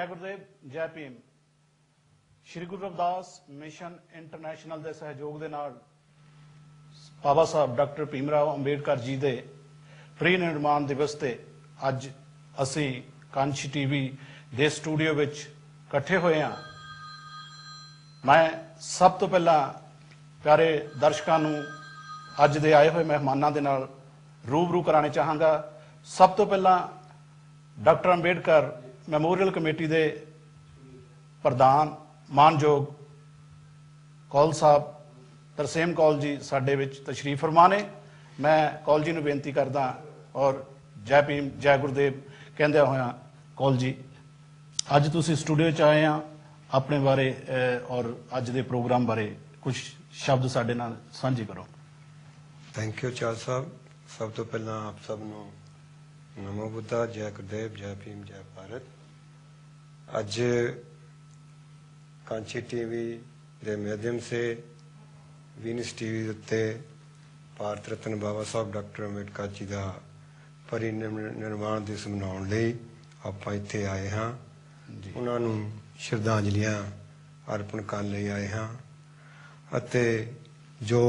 जय गुरुदेव जय Bhim. Shri Guru Ravidas mission international के सहयोग के नाल बाबा साहब डॉक्टर भीमराव अंबेडकर जी के परिनिर्वाण दिवस से अज असी कांची टीवी के स्टूडियो विच इकट्ठे हुए हाँ। मैं सब तो पहला प्यारे दर्शकों नूं अज दे आए हुए मेहमानों के नाल रूबरू कराने चाहांगा। सब तो पहला डॉक्टर अंबेडकर मैमोरियल कमेटी के प्रधान मानयोग कौल साहब तरसेम कौल जी साडे विच तशरीफ फरमा ने। मैं कौल जी नूं बेनती करदा और जय भीम जय गुरुदेव कहंदे होया कौल जी अज तुसीं स्टूडियो च आए हैं, अपने बारे और अज दे प्रोग्राम बारे कुछ शब्द साडे नाल साझे करो। थैंक यू चाल साहब। सब तो पहला आप सब नूं नमो बुद्धा, जय गुरुदेव, जय भीम, जय भारत। अज कांची टीवी के माध्यम से वीनस टीवी उत्ते भारत रत्न बाबा साहब डॉक्टर अंबेडकर जी का परिनिर्वाण दिवस मनाउण लई आपां इत्थे आए हाँ। उन्हां नूं श्रद्धांजलियां अर्पण करन लई आए हाँ अते जो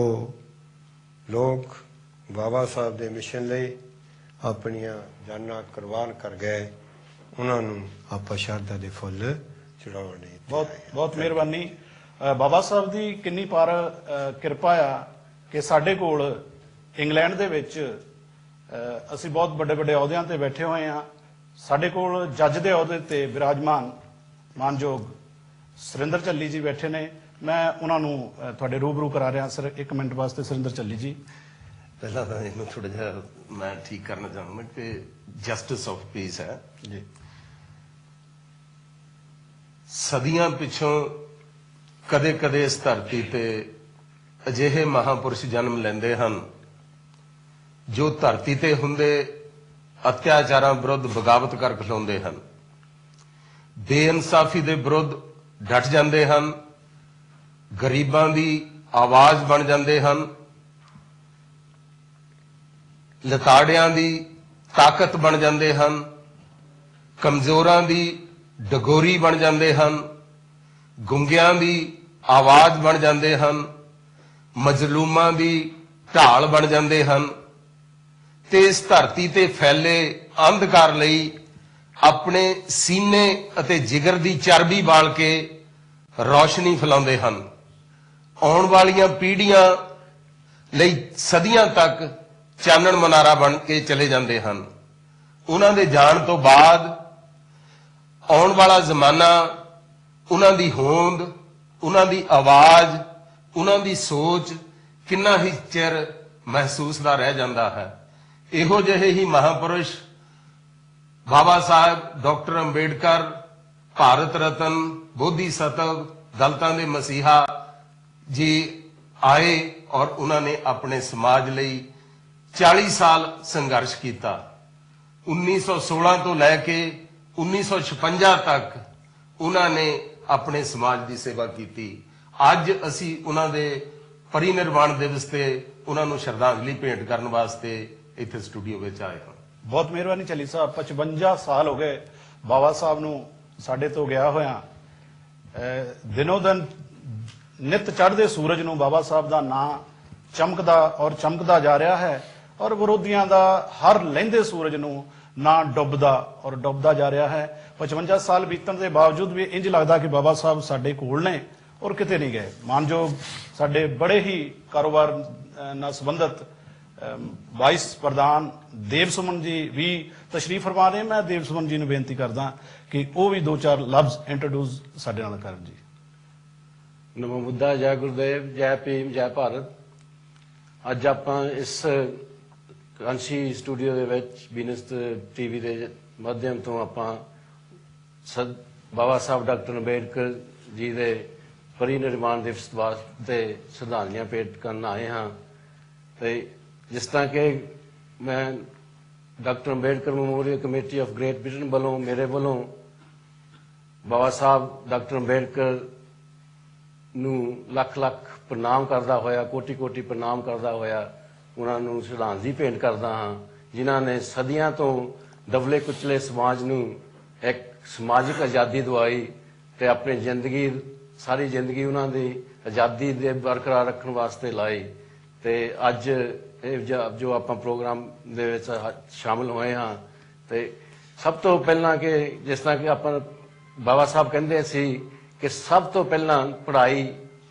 लोग बाबा साहब के मिशन लई अपनियां जानां कुर्बान कर गए उन्हां नूं आपां शरधा दे फुੱਲ चढ़ाउण लई। बहुत बहुत मेहरबानी। बाबा साहब की किन्नी पार किरपा आ कि साडे कोल इंग्लैंड दे विच असी बहुत बड़े बड़े अहुदियां ते बैठे हुए हाँ। साडे कोल जज दे अहुदे ते विराजमान मानयोग सुरिंदर झल्ली जी बैठे ने। मैं उन्हां नूं तुहाडे रूबरू करा रहा। सर एक मिनट वास्ते सुरिंदर झल्ली जी। पहला तो इन्हें थोड़ा जा मैं ठीक करना चाहूंगा कि जस्टिस ऑफ पीस है जी। सदियां पिछों कदे कदे इस धरती ते अजिहे महापुरुष जन्म लेंदे हन जो धरती ते हुंदे अत्याचारां विरुद्ध बगावत कर खिलाउंदे हन, बेइंसाफी दे विरुद्ध डट जांदे हन, गरीबां दी आवाज बन जांदे हन, लताड़ियां दी ताकत बन जाते हैं, कमजोरां दी डगोरी बन जाते हैं, गुंगियां दी आवाज बन जाते हैं, मजलूमां दी ढाल बन जाते हैं ते इस धरती ते फैले अंधकार लई अपने सीने अते जिगर दी चरबी बाल के रोशनी फैलाउंदे हन। आउण वालियां पीढ़ियां लई सदियां तक चानण मनारा बन के चले जाते हैं। उन्हां दे जाण तो बाद आउण वाला जमाना उन्हां दी होंद, उन्हां दी आवाज, उन्हां दी सोच किन्ना ही चिर महसूस दा रह जाता है। इहो जिहे ही महापुरुष बाबा साहब डॉक्टर अंबेडकर भारत रत्न बोधी सतव दलितां दे मसीहा जी आए और उन्होंने अपने समाज लई 40 साल संघर्ष किया। 1916 तो लैके 1956 तक उन्होंने अपने समाज की सेवा की। अज असी उन्होंने परिनिर्वाण दिवस से उन्होंने श्रद्धांजलि भेंट करने वास्ते इत्थे स्टूडियो में आए हैं। बहुत मेहरबानी झल्ली साहब। 55 साल हो गए बाबा साहब नूं साडे तो गया होया। दिनों दिन नित चढ़दे सूरज नूं बाबा साहब का नाम चमकदा और चमकदा जा रहा है और विरोधियों का हर लहिंदे सूरज नूं ना डुबदा और डुबदा जा रहा है। 55 साल बीतण के बावजूद भी इंज लगता कि बाबा साहब साडे कोल ने और किते नहीं गए। मानयोग साडे बड़े ही कारोबार नाल संबंधित वाइस प्रधान देव सुमन जी भी तशरीफ फरमा रहे। मैं देव सुमन जी ने बेनती करदा कि वो भी 2-4 लफ्ज इंट्रोड्यूस साडे नाल करन जी। नमो बुद्धा, जय गुरुदेव, जय भीम, जय भारत। अज आपां इस कांची स्टूडियो दे विच वीनस टीवी के माध्यम तो आपां बाबा साहब डॉक्टर अंबेडकर जी के परिनिर्वाण दिवस वास्ते श्रद्धांजलियां भेंट करन आए हाँ। तो जिस तरह के मैं doctor Ambedkar memorial committee of great Britain वालों मेरे वालों बाबा साहब डॉक्टर अंबेडकर नूं लख लख प्रणाम करदा होया, कोटि कोटि प्रणाम करदा होया उन्होंने श्रद्धांजलि भेंट करदा हाँ, जिन्हां ने सदियां तो दबले कुचले समाज नूं एक ਸਮਾਜਿਕ ਆਜ਼ਾਦੀ ਦਵਾਈ ਤੇ ਆਪਣੀ ਜ਼ਿੰਦਗੀ ਸਾਰੀ ਜ਼ਿੰਦਗੀ ਉਹਨਾਂ ਦੀ ਆਜ਼ਾਦੀ ਦੇ ਬਰਕਰਾਰ ਰੱਖਣ ਵਾਸਤੇ ਲਾਈ। ਤੇ ਅੱਜ ਇਹ ਜੋ ਆਪਾਂ ਪ੍ਰੋਗਰਾਮ ਦੇ ਵਿੱਚ ਸ਼ਾਮਲ ਹੋਏ ਹਾਂ ਤੇ ਸਭ ਤੋਂ ਪਹਿਲਾਂ ਕਿ ਜਿਸ ਤਰ੍ਹਾਂ ਕਿ ਆਪਾਂ ਬਾਬਾ ਸਾਹਿਬ ਕਹਿੰਦੇ ਸੀ ਕਿ ਸਭ ਤੋਂ ਪਹਿਲਾਂ ਪੜ੍ਹਾਈ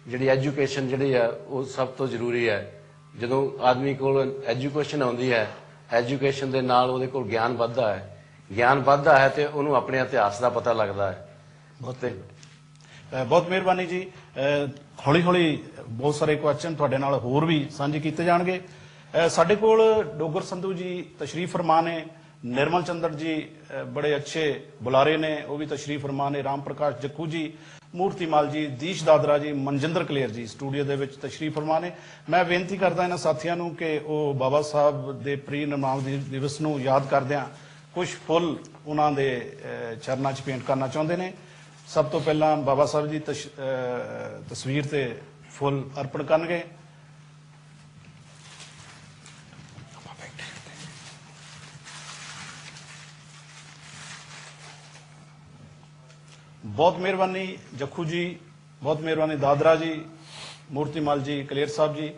ਜਿਹੜੀ ਐਜੂਕੇਸ਼ਨ ਜਿਹੜੀ ਹੈ ਉਹ ਸਭ ਤੋਂ ਜ਼ਰੂਰੀ ਹੈ। ਜਦੋਂ ਆਦਮੀ ਕੋਲ ਐਜੂਕੇਸ਼ਨ ਆਉਂਦੀ ਹੈ, ਐਜੂਕੇਸ਼ਨ ਦੇ ਨਾਲ ਉਹਦੇ ਕੋਲ ਗਿਆਨ ਵੱਧਦਾ ਹੈ, ਗਿਆਨ ਵੱਧਦਾ ਹੈ ਤੇ ਉਹਨੂੰ ਆਪਣੇ ਇਤਿਹਾਸ ਦਾ ਪਤਾ ਲੱਗਦਾ ਹੈ। ਬਹੁਤ ਮਿਹਰਬਾਨੀ ਜੀ। ਹੌਲੀ ਹੌਲੀ ਬਹੁਤ ਸਾਰੇ ਕੁਐਸਚਨ ਤੁਹਾਡੇ ਨਾਲ ਹੋਰ ਵੀ ਸਾਂਝੇ ਕੀਤੇ ਜਾਣਗੇ। ਸਾਡੇ ਕੋਲ ਡੋਗਰ ਸੰਧੂ ਜੀ ਤਸ਼ਰੀਫ ਫਰਮਾ ਨੇ, ਨਿਰਮਲ ਚੰਦਰ ਜੀ ਬੜੇ ਅੱਛੇ ਬੁਲਾਰੇ ਨੇ, ਉਹ ਵੀ ਤਸ਼ਰੀਫ ਫਰਮਾ ਨੇ, ਰਾਮ ਪ੍ਰਕਾਸ਼ ਜੱਖੂ ਜੀ, ਮੂਰਤੀ ਮਾਲ ਜੀ, ਦੀਸ਼ ਦਾਦਰਾ ਜੀ, ਮਨਜਿੰਦਰ ਕਲੇਰ ਜੀ ਸਟੂਡੀਓ ਦੇ ਵਿੱਚ ਤਸ਼ਰੀਫ ਫਰਮਾ ਨੇ। ਮੈਂ ਬੇਨਤੀ ਕਰਦਾ ਇਹਨਾਂ ਸਾਥੀਆਂ ਨੂੰ ਕਿ ਉਹ ਬਾਬਾ ਸਾਹਿਬ ਦੇ ਪ੍ਰੀ ਨਿਰਮਾਣ ਦਿਵਸ ਨੂੰ ਯਾਦ ਕਰਦਿਆਂ ਕੁਝ ਫੁੱਲ ਉਹਨਾਂ ਦੇ ਚਰਨਾਂ 'ਚ ਭੇਂਟ ਕਰਨਾ ਚਾਹੁੰਦੇ ਨੇ। ਸਭ ਤੋਂ ਪਹਿਲਾਂ ਬਾਬਾ ਸਾਹਿਬ ਦੀ ਤਸਵੀਰ ਤੇ ਫੁੱਲ ਅਰਪਣ ਕਰਨਗੇ। ਬਹੁਤ ਮਿਹਰਬਾਨੀ ਜੱਖੂ ਜੀ, ਬਹੁਤ ਮਿਹਰਬਾਨੀ ਦਾਦਰਾ ਜੀ, ਮੂਰਤੀ ਮਲ ਜੀ, ਕਲੇਰ ਸਾਹਿਬ ਜੀ।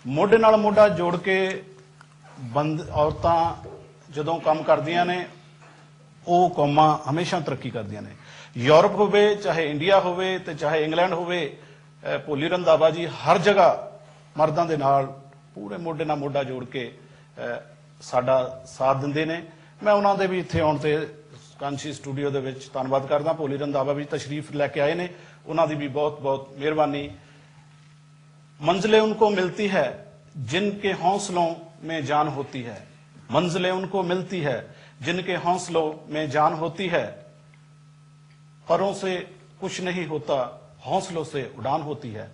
ਮੋਢੇ ਨਾਲ ਮੋਢਾ ਜੋੜ ਕੇ ਔਰਤਾਂ ਜਦੋਂ ਕੰਮ ਕਰਦੀਆਂ ਨੇ ਉਹ ਕੌਮਾਂ ਹਮੇਸ਼ਾ ਤਰੱਕੀ ਕਰਦੀਆਂ ਨੇ। ਯੂਰਪ ਹੋਵੇ ਚਾਹੇ ਇੰਡੀਆ ਹੋਵੇ ਤੇ ਚਾਹੇ ਇੰਗਲੈਂਡ ਹੋਵੇ, ਭੋਲੀ ਰੰਧਾਵਾ ਜੀ ਹਰ ਜਗ੍ਹਾ ਮਰਦਾਂ ਦੇ ਨਾਲ ਪੂਰੇ ਮੋਢੇ ਨਾਲ ਮੋਢਾ ਜੋੜ ਕੇ ਸਾਡਾ ਸਾਥ ਦਿੰਦੇ ਨੇ। ਮੈਂ ਉਹਨਾਂ ਦੇ ਵੀ ਇੱਥੇ ਆਉਣ ਤੇ ਕਾਂਸ਼ੀ ਸਟੂਡੀਓ ਦੇ ਵਿੱਚ ਧੰਨਵਾਦ ਕਰਦਾ। ਭੋਲੀ ਰੰਧਾਵਾ ਵੀ ਤਸ਼ਰੀਫ ਲੈ ਕੇ ਆਏ ਨੇ, ਉਹਨਾਂ ਦੀ ਵੀ ਬਹੁਤ ਬਹੁਤ ਮਿਹਰਬਾਨੀ। मंजिलें उनको मिलती है जिनके हौसलों में जान होती है, मंजिलें उनको मिलती है जिनके हौसलों में जान होती है, परों से कुछ नहीं होता हौसलों से उड़ान होती है।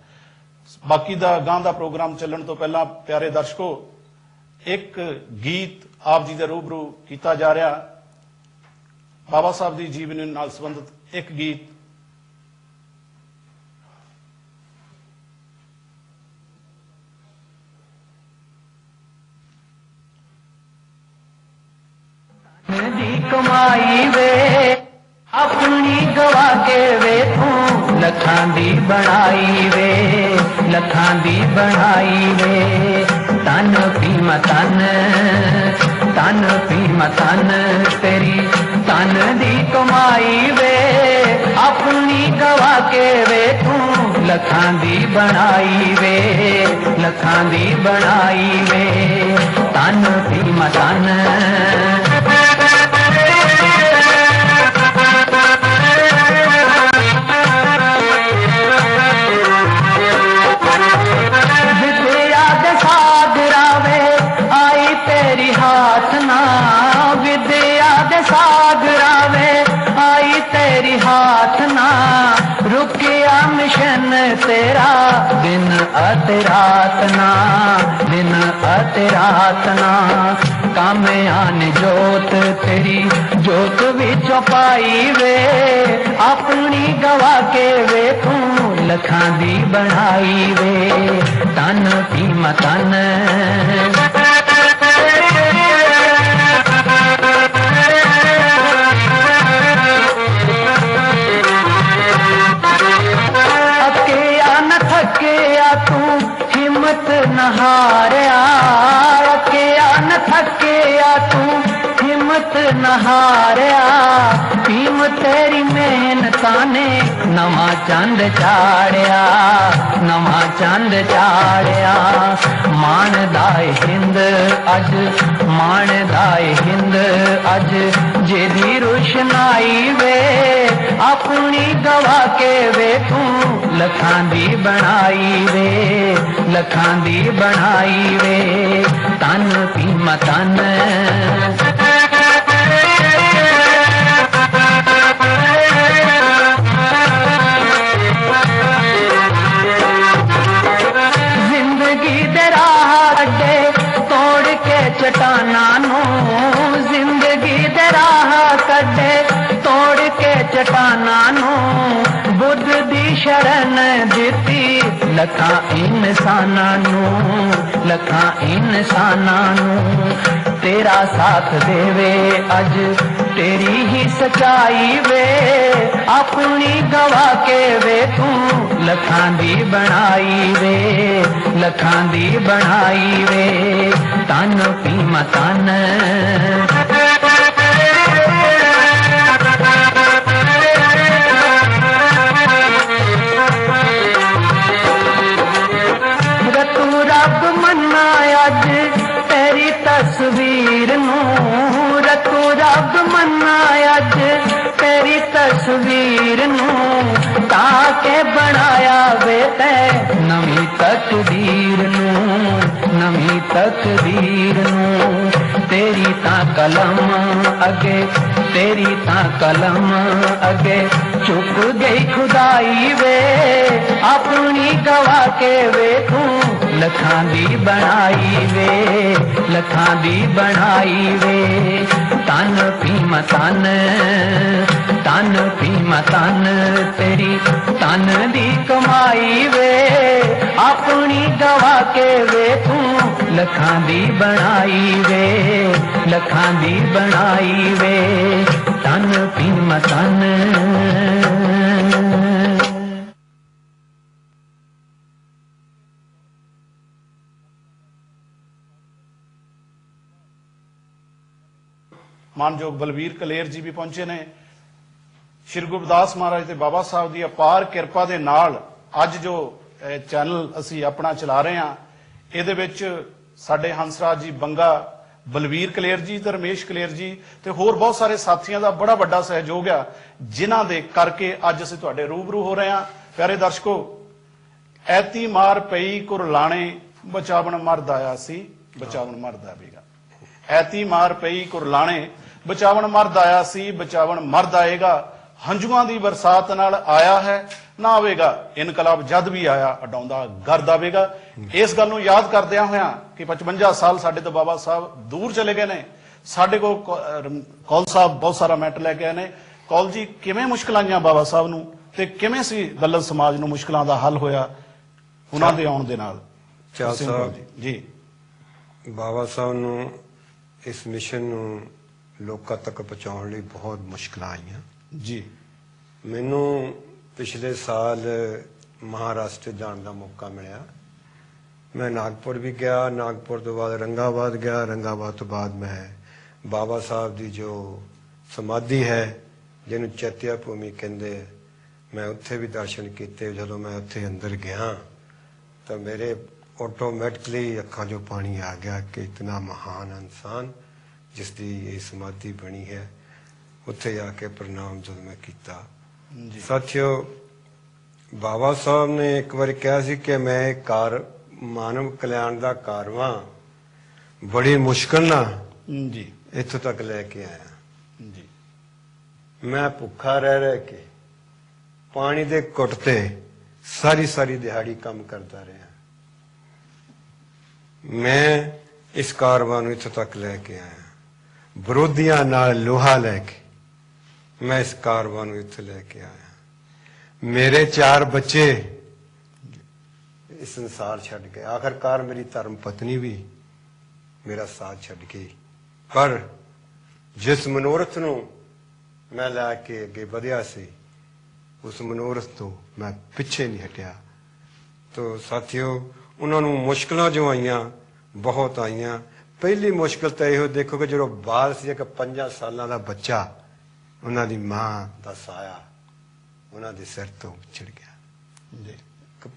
बाकी दा गां दा प्रोग्राम चलण तो पहला प्यारे दर्शकों एक गीत आप जी दे रूबरू कीता जा रहा, बाबा साहब दी जीवनी नाल संबंधित एक गीत। दी कमाई वे अपनी गवा के वे तू लखां दी बनाई वे, लखां दी बनाई वे। तन पीमा तन, तन पीमा तन तेरी तन दी कमाई वे अपनी गवा के वे तू लखां दी बनाई वे, लखां दी बनाई वे। तन पीमा तन तेरा दिन अते रात ना, दिन अते रात ना। कामे आने जोत तेरी जोत विचों पाई वे अपनी गवा के वे तू लखां दी बनाई वे। तन पीमा तन तू हिम्मत न हारिया, अकेया न थकिया तू हिम्मत न हारिया। भीम तेरी मेहनता ने नवा चंद चाड़िया, नवा चंद चाड़िया। मान दाए हिंद अज, मान दाए हिंद अज जेदी रोशनाई वे अपनी गवा के वे तू लखां दी बनाई वे, लखां दी बनाई वे। तन पीमा तन जिंदगी दे राह अड्डे तोड़ के चटाना नू, जिंदगी दे राह कड्डे तोड़ के चटाना नू। बुद्ध दी शरण दिती लखां इंसाना नू, लखां इंसाना नू। तेरा साथ देवे अज तेरी ही सच्चाई वे अपनी गवा के वे तू लखां दी बनाई वे, लखां दी बनाई वे। तन भीमा तन रतू रब मन्ना अज तेरी तस्वीर नूं, रतू रब मन्ना अज तेरी तस्वीर नूं, ताके बनाया वे ते नवी तकदीर नूं, नवी तकदीर नूं। तेरी ता कलम अगे, तेरी ता कलम अगे चुप गई खुदाई वे अपनी गवा के वे तू लखां दी बनाई वे, लखां दी बनाई वे। तन भीमा तन, तन भीमा तन तेरी तन दी कमाई वे अपनी गवा के वे तू लखां दी बनाई वे, लखां दी बनाई वे। तन भीमा तन ਮਾਨਯੋਗ ਬਲਵੀਰ ਕਲੇਰ ਜੀ ਵੀ ਪਹੁੰਚੇ ਨੇ। ਸ਼੍ਰੀ ਗੁਰੂ ਰਵਿਦਾਸ ਮਹਾਰਾਜ ਤੇ ਬਾਬਾ ਸਾਹਿਬ ਦੀ ਅਪਾਰ ਕਿਰਪਾ ਦੇ ਨਾਲ ਅੱਜ ਜੋ ਚੈਨਲ ਅਸੀਂ ਆਪਣਾ ਚਲਾ ਰਹੇ ਹਾਂ, ਇਹਦੇ ਵਿੱਚ ਸਾਡੇ ਹੰਸਰਾਜ ਜੀ ਬੰਗਾ, ਬਲਵੀਰ ਕਲੇਰ ਜੀ ਤੇ ਰਮੇਸ਼ ਕਲੇਰ ਜੀ ਤੇ ਹੋਰ ਬਹੁਤ ਸਾਰੇ ਸਾਥੀਆਂ ਦਾ ਬੜਾ ਵੱਡਾ ਸਹਿਯੋਗ ਆ, ਜਿਨ੍ਹਾਂ ਦੇ ਕਰਕੇ ਅੱਜ ਅਸੀਂ ਤੁਹਾਡੇ ਰੂਬਰੂ ਹੋ ਰਹੇ ਹਾਂ। ਪਿਆਰੇ ਦਰਸ਼ਕੋ, ਐਤੀ ਮਾਰ ਪਈ ਕੁਰਲਾਣੇ ਬਚਾਵਣ ਮਰਦ ਆਇਆ ਸੀ, ਬਚਾਵਣ ਮਰਦ ਆਵੇਗਾ। ਐਤੀ ਮਾਰ ਪਈ ਕੁਰਲਾਣੇ ਬਚਾਵਣ ਮਰਦ ਆਇਆ ਸੀ, ਬਚਾਵਣ ਮਰਦ ਆਏਗਾ। ਹੰਝੂਆਂ ਦੀ ਬਰਸਾਤ ਨਾਲ ਆਇਆ ਹੈ ਨਾ ਆਵੇਗਾ, ਇਨਕਲਾਬ ਜਦ ਵੀ ਆਇਆ ਅਡਾਉਂਦਾ ਗਰਦ ਆਵੇਗਾ। ਇਸ ਗੱਲ ਨੂੰ ਯਾਦ ਕਰਦਿਆਂ ਹੋਇਆਂ ਕਿ 55 ਸਾਲ ਸਾਡੇ ਤੋਂ ਬਾਬਾ ਸਾਹਿਬ ਦੂਰ ਚਲੇ ਗਏ ਨੇ, ਸਾਡੇ ਕੋਲ ਕੌਲ ਸਾਹਿਬ ਬਹੁਤ ਸਾਰਾ ਮੈਟ ਲੈ ਕੇ ਆਏ ਨੇ। ਕੌਲ ਜੀ, ਕਿਵੇਂ ਮੁਸ਼ਕਲਾਂ ਆਈਆਂ ਬਾਬਾ ਸਾਹਿਬ ਨੂੰ ਤੇ ਕਿਵੇਂ ਸੀ ਦਲਿਤ ਸਮਾਜ ਨੂੰ ਮੁਸ਼ਕਲਾਂ ਦਾ ਹੱਲ ਹੋਇਆ ਉਹਨਾਂ ਦੇ ਆਉਣ ਦੇ ਨਾਲ? ਚਾਲ ਸਾਹਿਬ ਜੀ, ਬਾਬਾ ਸਾਹਿਬ ਨੂੰ ਇਸ ਮਿਸ਼ਨ ਨੂੰ ਲੋਕਾਂ ਤੱਕ ਪਹੁੰਚਾਉਣ ਲਈ ਬਹੁਤ ਮੁਸ਼ਕਲਾਂ ਆਈਆਂ ਜੀ। ਮੈਨੂੰ ਪਿਛਲੇ ਸਾਲ ਮਹਾਰਾਸ਼ਟਰ ਜਾਣ ਦਾ ਮੌਕਾ ਮਿਲਿਆ। ਮੈਂ ਨਾਗਪੁਰ ਵੀ ਗਿਆ, ਨਾਗਪੁਰ ਤੋਂ ਬਾਅਦ ਰੰਗਾਬਾਦ ਗਿਆ, ਰੰਗਾਬਾਦ ਤੋਂ ਬਾਅਦ ਮੈਂ ਬਾਬਾ ਸਾਹਿਬ ਦੀ ਜੋ ਸਮਾਧੀ ਹੈ, ਜਿਹਨੂੰ ਚੈਤਿਆ ਭੂਮੀ ਕਹਿੰਦੇ, ਮੈਂ ਉੱਥੇ ਵੀ ਦਰਸ਼ਨ ਕੀਤੇ। ਜਦੋਂ ਮੈਂ ਉੱਥੇ ਅੰਦਰ ਗਿਆ ਤਾਂ ਮੇਰੇ ਆਟੋਮੈਟਿਕਲੀ ਅੱਖਾਂ 'ਚੋਂ ਪਾਣੀ ਆ ਗਿਆ ਕਿ ਇਤਨਾ ਮਹਾਨ ਇਨਸਾਨ ਜਿਸ ਦੀ ਇਹ ਸਮਾਧੀ ਬਣੀ ਹੈ। ਉੱਥੇ ਜਾ ਕੇ ਪ੍ਰਣਾਮ ਜਦੋਂ ਮੈਂ ਕੀਤਾ। ਸਾਥੀਓ, ਬਾਬਾ ਸਾਹਿਬ ਨੇ ਇੱਕ ਵਾਰ ਕਿਹਾ ਸੀ ਕਿ ਮੈਂ ਮਾਨਵ ਕਲਿਆਣ ਦਾ ਕਾਰਵਾਂ ਬੜੀ ਮੁਸ਼ਕਲ ਨਾਲ ਜੀ ਇੱਥੋਂ ਤੱਕ ਲੈ ਕੇ ਆਇਆ। ਜੀ, ਮੈਂ ਭੁੱਖਾ ਰਹਿ ਕੇ ਪਾਣੀ ਦੇ ਘੁੱਟ ਤੇ ਸਾਰੀ ਦਿਹਾੜੀ ਕੰਮ ਕਰਦਾ ਰਿਹਾ। ਮੈਂ ਇਸ ਕਾਰਵਾਂ ਨੂੰ ਇੱਥੋਂ ਤੱਕ ਲੈ ਕੇ ਆਇਆ। ਵਿਰੋਧੀਆਂ ਨਾਲ ਲੋਹਾ ਲੈ ਕੇ ਮੈਂ ਇਸ ਕਾਰਵਾਂ ਨੂੰ ਇੱਥੇ ਲੈ ਕੇ ਆਇਆ। ਮੇਰੇ 4 ਬੱਚੇ ਇਸ ਸੰਸਾਰ ਛੱਡ ਗਏ। ਆਖਰਕਾਰ ਮੇਰੀ ਧਰਮ ਪਤਨੀ ਵੀ ਮੇਰਾ ਸਾਥ ਛੱਡ ਗਈ। ਪਰ ਜਿਸ ਮਨੋਰਥ ਨੂੰ ਮੈਂ ਲੈ ਕੇ ਅੱਗੇ ਵਧਿਆ ਸੀ, ਉਸ ਮਨੋਰਥ ਤੋਂ ਮੈਂ ਪਿੱਛੇ ਨਹੀਂ ਹਟਿਆ। ਤੋ ਸਾਥੀਓ, ਉਹਨਾਂ ਨੂੰ ਮੁਸ਼ਕਲਾਂ ਜੋ ਆਈਆਂ, ਬਹੁਤ ਆਈਆਂ। ਪਹਿਲੀ ਮੁਸ਼ਕਲ ਤਾਂ ਇਹੋ ਦੇਖੋ ਕਿ ਜਦੋਂ ਬਾਲ ਸੀ, ਇੱਕ 5 ਸਾਲਾਂ ਦਾ ਬੱਚਾ, ਉਹਨਾਂ ਦੀ ਮਾਂ ਦਾ ਸਾਇਆ ਉਹਨਾਂ ਦੇ ਸਿਰ ਤੋਂ ਚਿੜ ਗਿਆ ਜੀ।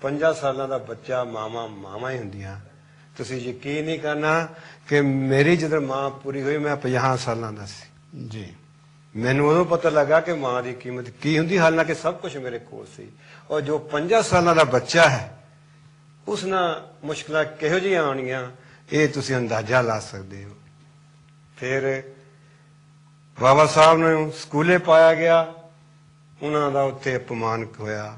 5 ਸਾਲਾਂ ਦਾ ਬੱਚਾ, ਮਾਵਾਂ ਹੀ ਹੁੰਦੀਆਂ। ਤੁਸੀਂ ਯਕੀਨ ਨਹੀਂ ਕਰਨਾ ਕਿ ਮੇਰੀ ਜਦੋਂ ਮਾਂ ਪੂਰੀ ਹੋਈ, ਮੈਂ 50 ਸਾਲਾਂ ਦਾ ਸੀ ਜੀ। ਮੈਨੂੰ ਉਦੋਂ ਪਤਾ ਲੱਗਾ ਕਿ ਮਾਂ ਦੀ ਕੀਮਤ ਕੀ ਹੁੰਦੀ, ਹਾਲਾਂਕਿ ਸਭ ਕੁਝ ਮੇਰੇ ਕੋਲ ਸੀ। ਔਰ ਜੋ 5 ਸਾਲਾਂ ਦਾ ਬੱਚਾ ਹੈ, ਉਸ ਨਾਲ ਮੁਸ਼ਕਲਾਂ ਕਿਹੋ ਜਿਹੀਆਂ ਆਉਣੀਆਂ, ਇਹ ਤੁਸੀਂ ਅੰਦਾਜ਼ਾ ਲਾ ਸਕਦੇ ਹੋ। ਫਿਰ ਬਾਬਾ ਸਾਹਿਬ ਨੂੰ ਸਕੂਲੇ ਪਾਇਆ ਗਿਆ, ਉਹਨਾਂ ਦਾ ਉੱਥੇ ਅਪਮਾਨ ਹੋਇਆ।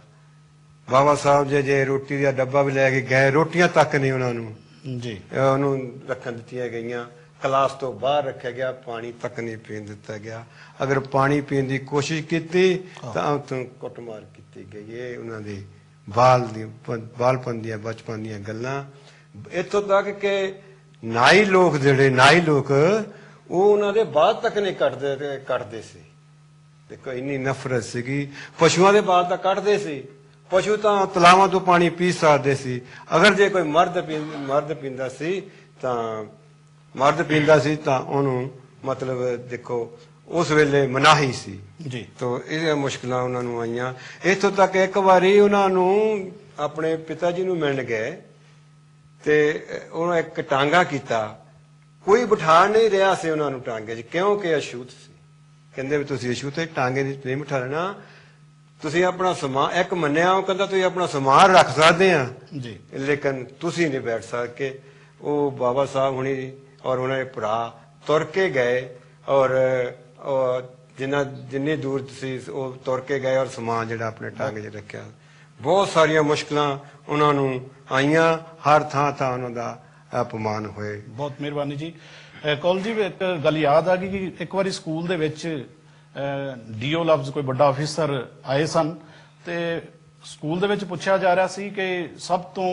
ਬਾਬਾ ਸਾਹਿਬ ਜੇ ਰੋਟੀ ਦਾ ਡੱਬਾ ਵੀ ਲੈ ਕੇ ਗਏ, ਰੋਟੀਆਂ ਤੱਕ ਨਹੀਂ ਉਹਨਾਂ ਨੂੰ ਜੀ ਉਹਨੂੰ ਰੱਖਣ ਦਿੱਤੀਆਂ ਗਈਆਂ। ਕਲਾਸ ਤੋਂ ਬਾਹਰ ਰੱਖਿਆ ਗਿਆ, ਪਾਣੀ ਤੱਕ ਨਹੀਂ ਪੀਣ ਦਿੱਤਾ ਗਿਆ। ਅਗਰ ਪਾਣੀ ਪੀਣ ਦੀ ਕੋਸ਼ਿਸ਼ ਕੀਤੀ ਤਾਂ ਉੱਥੋਂ ਕੁੱਟਮਾਰ ਕੀਤੀ ਗਈ। ਇਹ ਉਹਨਾਂ ਦੇ ਬਾਲਪਨ ਦੀਆਂ, ਬਚਪਨ ਦੀਆਂ ਗੱਲਾਂ। ਇੱਥੋਂ ਤੱਕ ਕਿ ਨਾਈ ਲੋਕ ਉਹ ਉਹਨਾਂ ਦੇ ਬਾਅਦ ਤੱਕ ਨਹੀਂ ਕੱਟਦੇ ਸੀ। ਦੇਖੋ ਇੰਨੀ ਨਫ਼ਰਤ ਸੀਗੀ। ਪਸ਼ੂਆਂ ਦੇ ਬਾਅਦ ਤਾਂ ਕੱਢਦੇ ਸੀ, ਪਸ਼ੂ ਤਾਂ ਤਲਾਵਾਂ ਤੋਂ ਪਾਣੀ ਪੀ ਸਕਦੇ ਸੀ। ਅਗਰ ਜੇ ਕੋਈ ਮਰਦ ਪੀਂਦਾ ਸੀ ਤਾਂ ਉਹਨੂੰ ਮਤਲਬ ਦੇਖੋ ਉਸ ਵੇਲੇ ਮਨਾਹੀ ਸੀ ਜੀ। ਤੋ ਇਹ ਮੁਸ਼ਕਲਾਂ ਉਹਨਾਂ ਨੂੰ ਆਈਆਂ। ਇੱਥੋਂ ਤੱਕ ਇੱਕ ਵਾਰੀ ਉਹਨਾਂ ਨੂੰ ਆਪਣੇ ਪਿਤਾ ਜੀ ਨੂੰ ਮਿਲਣ ਗਏ ਤੇ ਉਹਨਾਂ ਇੱਕ ਟਾਂਗਾ ਕੀਤਾ, ਕੋਈ ਬਿਠਾ ਨਹੀਂ ਰਿਹਾ ਸੀ ਉਹਨਾਂ ਨੂੰ ਟਾਂਗੇ 'ਚ, ਕਿਉਂਕਿ ਅਛੂਤ ਸੀ। ਕਹਿੰਦੇ ਵੀ ਤੁਸੀਂ ਅਛੂਤ ਹੈ, ਟਾਂਗੇ ਨਹੀਂ ਬਿਠਾ ਲੈਣਾ, ਤੁਸੀਂ ਆਪਣਾ ਸਮਾਨ, ਇੱਕ ਮੰਨਿਆ ਉਹ ਕਹਿੰਦਾ ਤੁਸੀਂ ਆਪਣਾ ਸਮਾਨ ਰੱਖ ਸਕਦੇ ਆ ਜੀ, ਲੇਕਿਨ ਤੁਸੀਂ ਨਹੀਂ ਬੈਠ ਸਕਦੇ। ਉਹ ਬਾਬਾ ਸਾਹਿਬ ਹੁਣੀ ਔਰ ਉਹਨਾਂ ਦੇ ਭਰਾ ਤੁਰ ਕੇ ਗਏ ਔਰ ਜਿੰਨੀ ਦੂਰ ਤੁਸੀਂ ਉਹ ਤੁਰ ਕੇ ਗਏ ਔਰ ਸਮਾਨ ਜਿਹੜਾ ਆਪਣੇ ਟਾਂਗੇ 'ਚ ਰੱਖਿਆ। ਬਹੁਤ ਸਾਰੀਆਂ ਮੁਸ਼ਕਲਾਂ ਉਹਨਾਂ ਨੂੰ ਆਈਆਂ, ਹਰ ਥਾਂ ਉਹਨਾਂ ਦਾ ਅਪਮਾਨ ਹੋਏ। ਬਹੁਤ ਮਿਹਰਬਾਨੀ ਜੀ। ਕੌਲ ਜੀ, ਇੱਕ ਗੱਲ ਯਾਦ ਆ ਗਈ ਕਿ ਇੱਕ ਵਾਰੀ ਸਕੂਲ ਦੇ ਵਿੱਚ ਡੀਓ ਲਫ਼ਜ਼ ਕੋਈ ਵੱਡਾ ਅਫੀਸਰ ਆਏ ਸਨ ਤੇ ਸਕੂਲ ਦੇ ਵਿੱਚ ਪੁੱਛਿਆ ਜਾ ਰਿਹਾ ਸੀ ਕਿ ਸਭ ਤੋਂ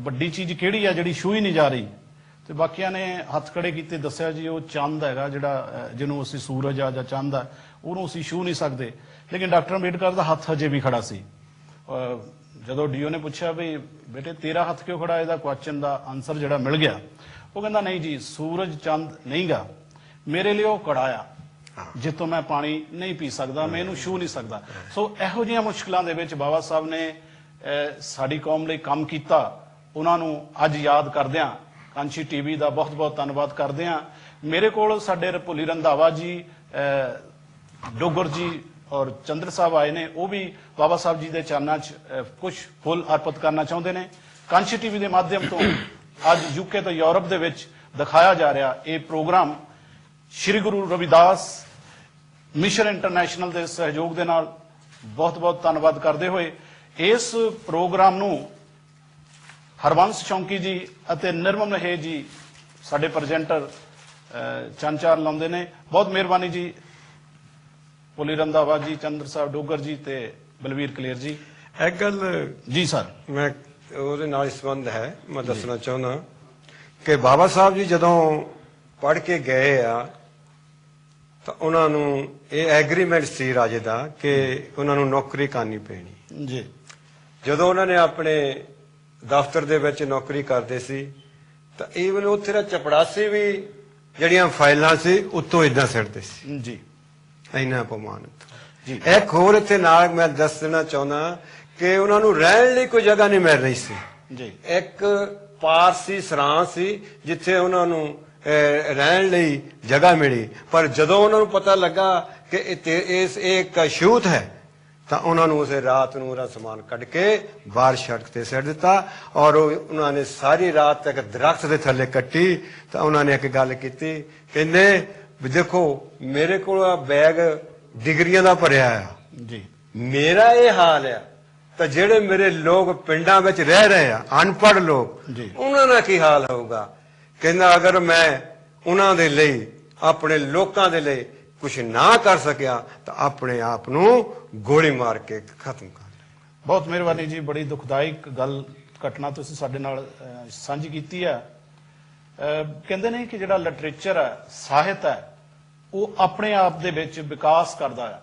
ਵੱਡੀ ਚੀਜ਼ ਕਿਹੜੀ ਆ ਜਿਹੜੀ ਛੂਹੀ ਨਹੀਂ ਜਾ ਰਹੀ, ਤੇ ਬਾਕੀਆਂ ਨੇ ਹੱਥ ਖੜੇ ਕੀਤੇ, ਦੱਸਿਆ ਜੀ ਉਹ ਚੰਦ ਹੈਗਾ, ਜਿਹੜਾ ਜਿਹਨੂੰ ਅਸੀਂ ਸੂਰਜ ਆ ਜਾਂ ਚੰਦ ਆ, ਉਹਨੂੰ ਅਸੀਂ ਛੂਹ ਨਹੀਂ ਸਕਦੇ। ਲੇਕਿਨ ਡਾਕਟਰ ਅੰਬੇਡਕਰ ਦਾ ਹੱਥ ਹਜੇ ਵੀ ਖੜਾ ਸੀ। ਜਦੋਂ ਡੀਓ ਨੇ ਪੁੱਛਿਆ ਵੀ ਬੇਟੇ ਤੇਰਾ ਹੱਥ ਕਿਉਂ ਖੜਾ, ਇਹਦਾ ਕੁਐਸਚਨ ਦਾ ਆਨਸਰ ਜਿਹੜਾ ਮਿਲ ਗਿਆ, ਉਹ ਕਹਿੰਦਾ ਨਹੀਂ ਜੀ, ਸੂਰਜ ਚੰਦ ਨਹੀਂਗਾ, ਮੇਰੇ ਲਈ ਉਹ ਕੜਾ ਆ ਜਿੱਥੋਂ ਮੈਂ ਪਾਣੀ ਨਹੀਂ ਪੀ ਸਕਦਾ, ਮੈਂ ਇਹਨੂੰ ਛੂਹ ਨਹੀਂ ਸਕਦਾ। ਸੋ ਇਹੋ ਜਿਹੀਆਂ ਮੁਸ਼ਕਲਾਂ ਦੇ ਵਿੱਚ ਬਾਬਾ ਸਾਹਿਬ ਨੇ ਸਾਡੀ ਕੌਮ ਲਈ ਕੰਮ ਕੀਤਾ। ਉਹਨਾਂ ਨੂੰ ਅੱਜ ਯਾਦ ਕਰਦਿਆਂ ਕਾਂਸ਼ੀ ਟੀਵੀ ਦਾ ਬਹੁਤ ਬਹੁਤ ਧੰਨਵਾਦ ਕਰਦੇ ਹਾਂ। ਮੇਰੇ ਕੋਲ ਸਾਡੇ ਭੁੱਲੀ ਰੰਧਾਵਾ ਜੀ, ਡੋਗਰ ਜੀ ਔਰ ਚੰਦਰ ਸਾਹਿਬ ਆਏ ਨੇ, ਉਹ ਵੀ ਬਾਬਾ ਸਾਹਿਬ ਜੀ ਦੇ ਚਰਨਾਂ 'ਚ ਕੁਝ ਫੁੱਲ ਅਰਪਿਤ ਕਰਨਾ ਚਾਹੁੰਦੇ ਨੇ। ਕਾਂਸ਼ੀ ਟੀਵੀ ਦੇ ਮਾਧਿਅਮ ਤੋਂ ਅੱਜ ਯੂਕੇ ਤੋਂ ਯੂਰਪ ਦੇ ਵਿੱਚ ਦਿਖਾਇਆ ਜਾ ਰਿਹਾ ਇਹ ਪ੍ਰੋਗਰਾਮ ਸ਼੍ਰੀ ਗੁਰੂ ਰਵਿਦਾਸ ਮਿਸ਼ਨ ਇੰਟਰਨੈਸ਼ਨਲ ਦੇ ਸਹਿਯੋਗ ਦੇ ਨਾਲ ਬਹੁਤ ਬਹੁਤ ਧੰਨਵਾਦ ਕਰਦੇ ਹੋਏ ਇਸ ਪ੍ਰੋਗਰਾਮ ਨੂੰ ਹਰਵੰਸ ਸ਼ੌਂਕੀ ਜੀ ਅਤੇ ਨਿਰਮਲ ਮਹੇ ਜੀ ਸਾਡੇ ਪ੍ਰੈਜ਼ੈਂਟਰ ਚੰਚਾਰ ਲਾਉਂਦੇ ਨੇ। ਬਹੁਤ ਮਿਹਰਬਾਨੀ ਜੀ, ਭੁੱਲੀ ਰੰਧਾਵਾ ਜੀ, ਚੰਦਰ ਸਾਹਿਬ ਡੋਗਰ ਜੀ ਤੇ ਬਲਵੀਰ ਕਲੇਰ ਜੀ। ਇੱਕ ਗੱਲ ਜੀ ਸਰ, ਮੈਂ ਉਹਦੇ ਨਾਲ ਸੰਬੰਧ ਹੈ, ਮੈਂ ਦੱਸਣਾ ਚਾਹੁੰਦਾ ਕਿ ਬਾਬਾ ਸਾਹਿਬ ਜੀ ਜਦੋਂ ਪੜ੍ਹ ਕੇ ਗਏ ਆ ਤਾਂ ਉਹਨਾਂ ਨੂੰ ਇਹ ਐਗਰੀਮੈਂਟ ਸੀ ਰਾਜੇ ਦਾ ਕਿ ਉਹਨਾਂ ਨੂੰ ਨੌਕਰੀ ਕਰਨੀ ਪੈਣੀ ਜੀ। ਜਦੋਂ ਉਹਨਾਂ ਨੇ ਆਪਣੇ ਦਫ਼ਤਰ ਦੇ ਵਿੱਚ ਨੌਕਰੀ ਕਰਦੇ ਸੀ ਤਾਂ ਈਵਨ ਉੱਥੇ ਦਾ ਚਪੜਾਸੀ ਵੀ ਜਿਹੜੀਆਂ ਫਾਈਲਾਂ ਸੀ ਉੱਤੋਂ ਇਦਾਂ ਸਿੱਟਦੇ ਸੀ ਜੀ। ਇੰਨਾ ਅਪਮਾਨ ਜੀ। ਇੱਕ ਹੋਰ ਇੱਥੇ ਨਾਲ ਮੈਂ ਦੱਸ ਦੇਣਾ ਚਾਹੁੰਦਾ ਕਿ ਉਹਨਾਂ ਨੂੰ ਰਹਿਣ ਲਈ ਕੋਈ ਜਗ੍ਹਾ ਨਹੀਂ ਮਿਲ ਰਹੀ ਸੀ ਜੀ। ਇੱਕ ਪਾਰਸੀ ਸਰਾਂ ਸੀ ਜਿੱਥੇ ਉਹਨਾਂ ਨੂੰ ਰਹਿਣ ਲਈ ਜਗ੍ਹਾ ਮਿਲੀ, ਪਰ ਜਦੋਂ ਉਹਨਾਂ ਨੂੰ ਪਤਾ ਲੱਗਾ ਕਿ ਇਹ ਇੱਕ ਛੂਤ ਹੈ ਤਾਂ ਉਹਨਾਂ ਨੂੰ ਉਸੇ ਰਾਤ ਨੂੰ ਉਹਦਾ ਸਮਾਨ ਕੱਢ ਕੇ ਬਾਹਰ ਸੜਕ ਤੇ ਸਿੱਟ ਦਿੱਤਾ ਔਰ ਉਹਨਾਂ ਨੇ ਸਾਰੀ ਰਾਤ ਤੱਕ ਦਰਖਤ ਦੇ ਥੱਲੇ ਕੱਟੀ। ਤਾਂ ਉਹਨਾਂ ਨੇ ਇੱਕ ਗੱਲ ਕੀਤੀ, ਕਹਿੰਦੇ ਵੀ ਦੇਖੋ ਮੇਰੇ ਕੋਲ ਬੈਗ ਡਿਗਰੀਆਂ ਦਾ ਭਰਿਆ ਆ ਜੀ, ਮੇਰਾ ਇਹ ਹਾਲ ਆ ਤਾਂ ਜਿਹੜੇ ਮੇਰੇ ਲੋਕ ਪਿੰਡਾਂ ਵਿੱਚ ਰਹਿ ਰਹੇ ਆ, ਅਨਪੜ੍ਹ ਲੋਕ, ਉਹਨਾਂ ਦਾ ਕੀ ਹਾਲ ਹੋਊਗਾ। ਕਹਿੰਦਾ ਅਗਰ ਮੈਂ ਉਹਨਾਂ ਦੇ ਲਈ, ਆਪਣੇ ਲੋਕਾਂ ਦੇ ਲਈ ਕੁਝ ਨਾ ਕਰ ਸਕਿਆ ਤਾਂ ਆਪਣੇ ਆਪ ਨੂੰ ਗੋਲੀ ਮਾਰ ਕੇ ਖਤਮ ਕਰ ਲਿਆ। ਬਹੁਤ ਮਿਹਰਬਾਨੀ ਜੀ, ਬੜੀ ਦੁਖਦਾਇਕ ਗੱਲ ਘਟਨਾ ਤੁਸੀਂ ਸਾਡੇ ਨਾਲ ਸਾਂਝੀ ਕੀਤੀ ਹੈ। ਕਹਿੰਦੇ ਨੇ ਕਿ ਜਿਹੜਾ ਲਿਟਰੇਚਰ ਹੈ, ਸਾਹਿਤ ਹੈ, ਉਹ ਆਪਣੇ ਆਪ ਦੇ ਵਿੱਚ ਵਿਕਾਸ ਕਰਦਾ ਹੈ।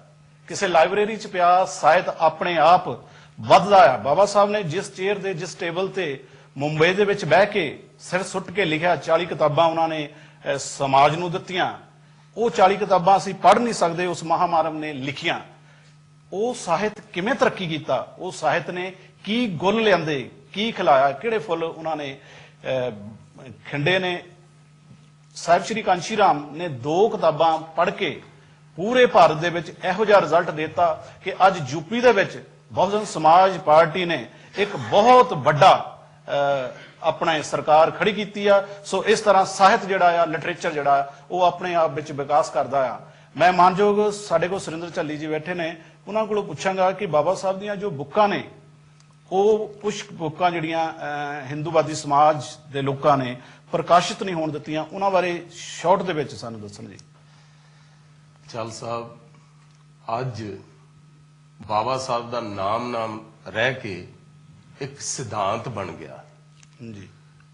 ਕਿਸੇ ਲਾਇਬ੍ਰੇਰੀ 'ਚ ਪਿਆ ਸਾਹਿਤ ਆਪਣੇ ਆਪ ਵੱਧਦਾ ਹੈ। ਬਾਬਾ ਸਾਹਿਬ ਨੇ ਜਿਸ ਚੇਅਰ ਦੇ, ਜਿਸ ਟੇਬਲ ਤੇ ਮੁੰਬਈ ਦੇ ਵਿੱਚ ਬਹਿ ਕੇ ਸਿਰ ਸੁੱਟ ਕੇ ਲਿਖਿਆ, 40 ਕਿਤਾਬਾਂ ਉਹਨਾਂ ਨੇ ਸਮਾਜ ਨੂੰ ਦਿੱਤੀਆਂ। ਉਹ 40 ਕਿਤਾਬਾਂ ਅਸੀਂ ਪੜ੍ਹ ਨਹੀਂ ਸਕਦੇ, ਉਸ ਮਹਾਮਾਨਵ ਨੇ ਲਿਖੀਆਂ। ਉਹ ਸਾਹਿਤ ਕਿਵੇਂ ਤਰੱਕੀ ਕੀਤਾ, ਉਹ ਸਾਹਿਤ ਨੇ ਕੀ ਗੁੱਲ ਲਿਆਂਦੇ, ਕੀ ਖਿਲਾਇਆ, ਕਿਹੜੇ ਫੁੱਲ ਉਹਨਾਂ ਨੇ ਖਿੰਡੇ ਨੇ। ਸਾਹਿਬ ਸ਼੍ਰੀ ਕਾਂਸ਼ੀ ਰਾਮ ਨੇ 2 ਕਿਤਾਬਾਂ ਪੜ੍ਹ ਕੇ ਪੂਰੇ ਭਾਰਤ ਦੇ ਵਿੱਚ ਇਹੋ ਜਿਹਾ ਰਿਜ਼ਲਟ ਦਿੱਤਾ ਕਿ ਅੱਜ ਯੂਪੀ ਦੇ ਵਿੱਚ ਬਹੁਜਨ ਸਮਾਜ ਪਾਰਟੀ ਨੇ ਇੱਕ ਬਹੁਤ ਵੱਡਾ ਆਪਣਾ ਸਰਕਾਰ ਖੜੀ ਕੀਤੀ ਆ। ਸੋ ਇਸ ਤਰ੍ਹਾਂ ਸਾਹਿਤ ਜਿਹੜਾ ਆ, ਲਿਟਰੇਚਰ ਜਿਹੜਾ ਉਹ ਆਪਣੇ ਆਪ ਵਿੱਚ ਵਿਕਾਸ ਕਰਦਾ ਆ। ਮੈਂ ਮਾਨਯੋਗ ਸਾਡੇ ਕੋਲ ਸੁਰਿੰਦਰ ਝੱਲੀ ਜੀ ਬੈਠੇ ਨੇ, ਉਹਨਾਂ ਕੋਲੋਂ ਪੁੱਛਾਂਗਾ ਕਿ ਬਾਬਾ ਸਾਹਿਬ ਦੀਆਂ ਜੋ ਬੁੱਕਾਂ ਨੇ, ਉਹ ਕੁਝ ਬੁੱਕਾਂ ਜਿਹੜੀਆਂ ਹਿੰਦੂਵਾਦੀ ਸਮਾਜ ਦੇ ਲੋਕਾਂ ਨੇ ਪ੍ਰਕਾਸ਼ਿਤ ਨਹੀਂ ਹੋਣ ਦਿੱਤੀਆਂ, ਉਹਨਾਂ ਬਾਰੇ ਸ਼ਾਰਟ ਦੇ ਵਿੱਚ ਸਾਨੂੰ ਦੱਸਣ ਜੀ। ਚਲ ਸਾਹਿਬ, ਅੱਜ ਬਾਬਾ ਸਾਹਿਬ ਦਾ ਨਾਮ ਰਹਿ ਕੇ ਇੱਕ ਸਿਧਾਂਤ ਬਣ ਗਿਆ ਜੀ।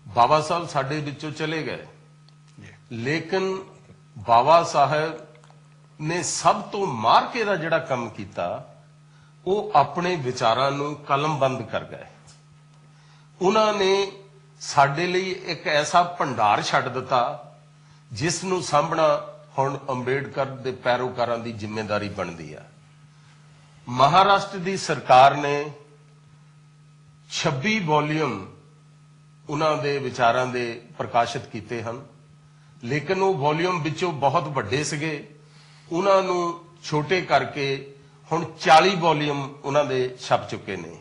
ਬਾਬਾ ਸਾਹਿਬ ਸਾਡੇ ਵਿੱਚੋਂ ਚਲੇ ਗਏ, ਲੇਕਿਨ ਬਾਬਾ ਸਾਹਿਬ ਨੇ ਸਭ ਤੋਂ ਮਾਰ ਕੇ ਦਾ ਜਿਹੜਾ ਕੰਮ ਕੀਤਾ, ਉਹ ਆਪਣੇ ਵਿਚਾਰਾਂ ਨੂੰ ਕਲਮਬੰਦ ਕਰ ਗਏ। ਉਹਨਾਂ ਨੇ ਸਾਡੇ ਲਈ ਇੱਕ ਐਸਾ ਭੰਡਾਰ ਛੱਡ ਦਿੱਤਾ ਜਿਸ ਨੂੰ ਸਾਂਭਣਾ ਹੁਣ ਅੰਬੇਡਕਰ ਦੇ ਪੈਰੋਕਾਰਾਂ ਦੀ ਜ਼ਿੰਮੇਵਾਰੀ ਬਣਦੀ ਆ। ਮਹਾਰਾਸ਼ਟਰ ਦੀ ਸਰਕਾਰ ਨੇ 26 ਵੋਲੀਅਮ ਉਹਨਾਂ ਦੇ ਵਿਚਾਰਾਂ ਦੇ ਪ੍ਰਕਾਸ਼ਿਤ ਕੀਤੇ ਹਨ, ਲੇਕਿਨ ਉਹ ਵੋਲੀਅਮ ਵਿੱਚੋਂ ਬਹੁਤ ਵੱਡੇ ਸੀਗੇ, ਉਹਨਾਂ ਨੂੰ ਛੋਟੇ ਕਰਕੇ ਹੁਣ 40 ਵੋਲੀਅਮ ਉਹਨਾਂ ਦੇ ਛਪ ਚੁੱਕੇ ਨੇ।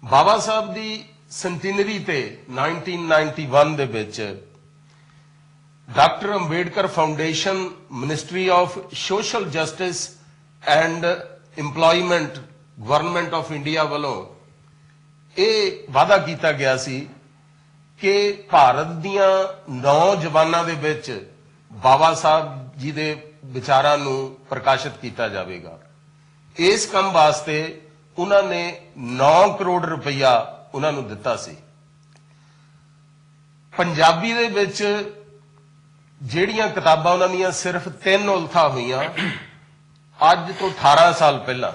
ਬਾਬਾ ਸਾਹਿਬ ਦੀ ਸੈਂਟੀਨਰੀ ਤੇ 1991 ਦੇ ਵਿੱਚ doctor Ambedkar foundation, ministry of social justice and employment, government of India ਵੱਲੋਂ ਇਹ ਵਾਅਦਾ ਕੀਤਾ ਗਿਆ ਸੀ ਕਿ ਭਾਰਤ ਦੀਆਂ ਨੌਜਵਾਨਾਂ ਦੇ ਵਿੱਚ ਬਾਬਾ ਸਾਹਿਬ ਜੀ ਦੇ ਵਿਚਾਰਾਂ ਨੂੰ ਪ੍ਰਕਾਸ਼ਿਤ ਕੀਤਾ ਜਾਵੇਗਾ। ਇਸ ਕੰਮ ਵਾਸਤੇ ਉਹਨਾਂ ਨੇ 9 ਕਰੋੜ ਰੁਪਈਆ ਉਹਨਾਂ ਨੂੰ ਦਿੱਤਾ ਸੀ। ਪੰਜਾਬੀ ਦੇ ਵਿੱਚ ਜਿਹੜੀਆਂ ਕਿਤਾਬਾਂ ਉਹਨਾਂ ਦੀਆਂ ਸਿਰਫ 3 ਉਲਥਾ ਹੋਈਆਂ ਅੱਜ ਤੋਂ 18 ਸਾਲ ਪਹਿਲਾਂ,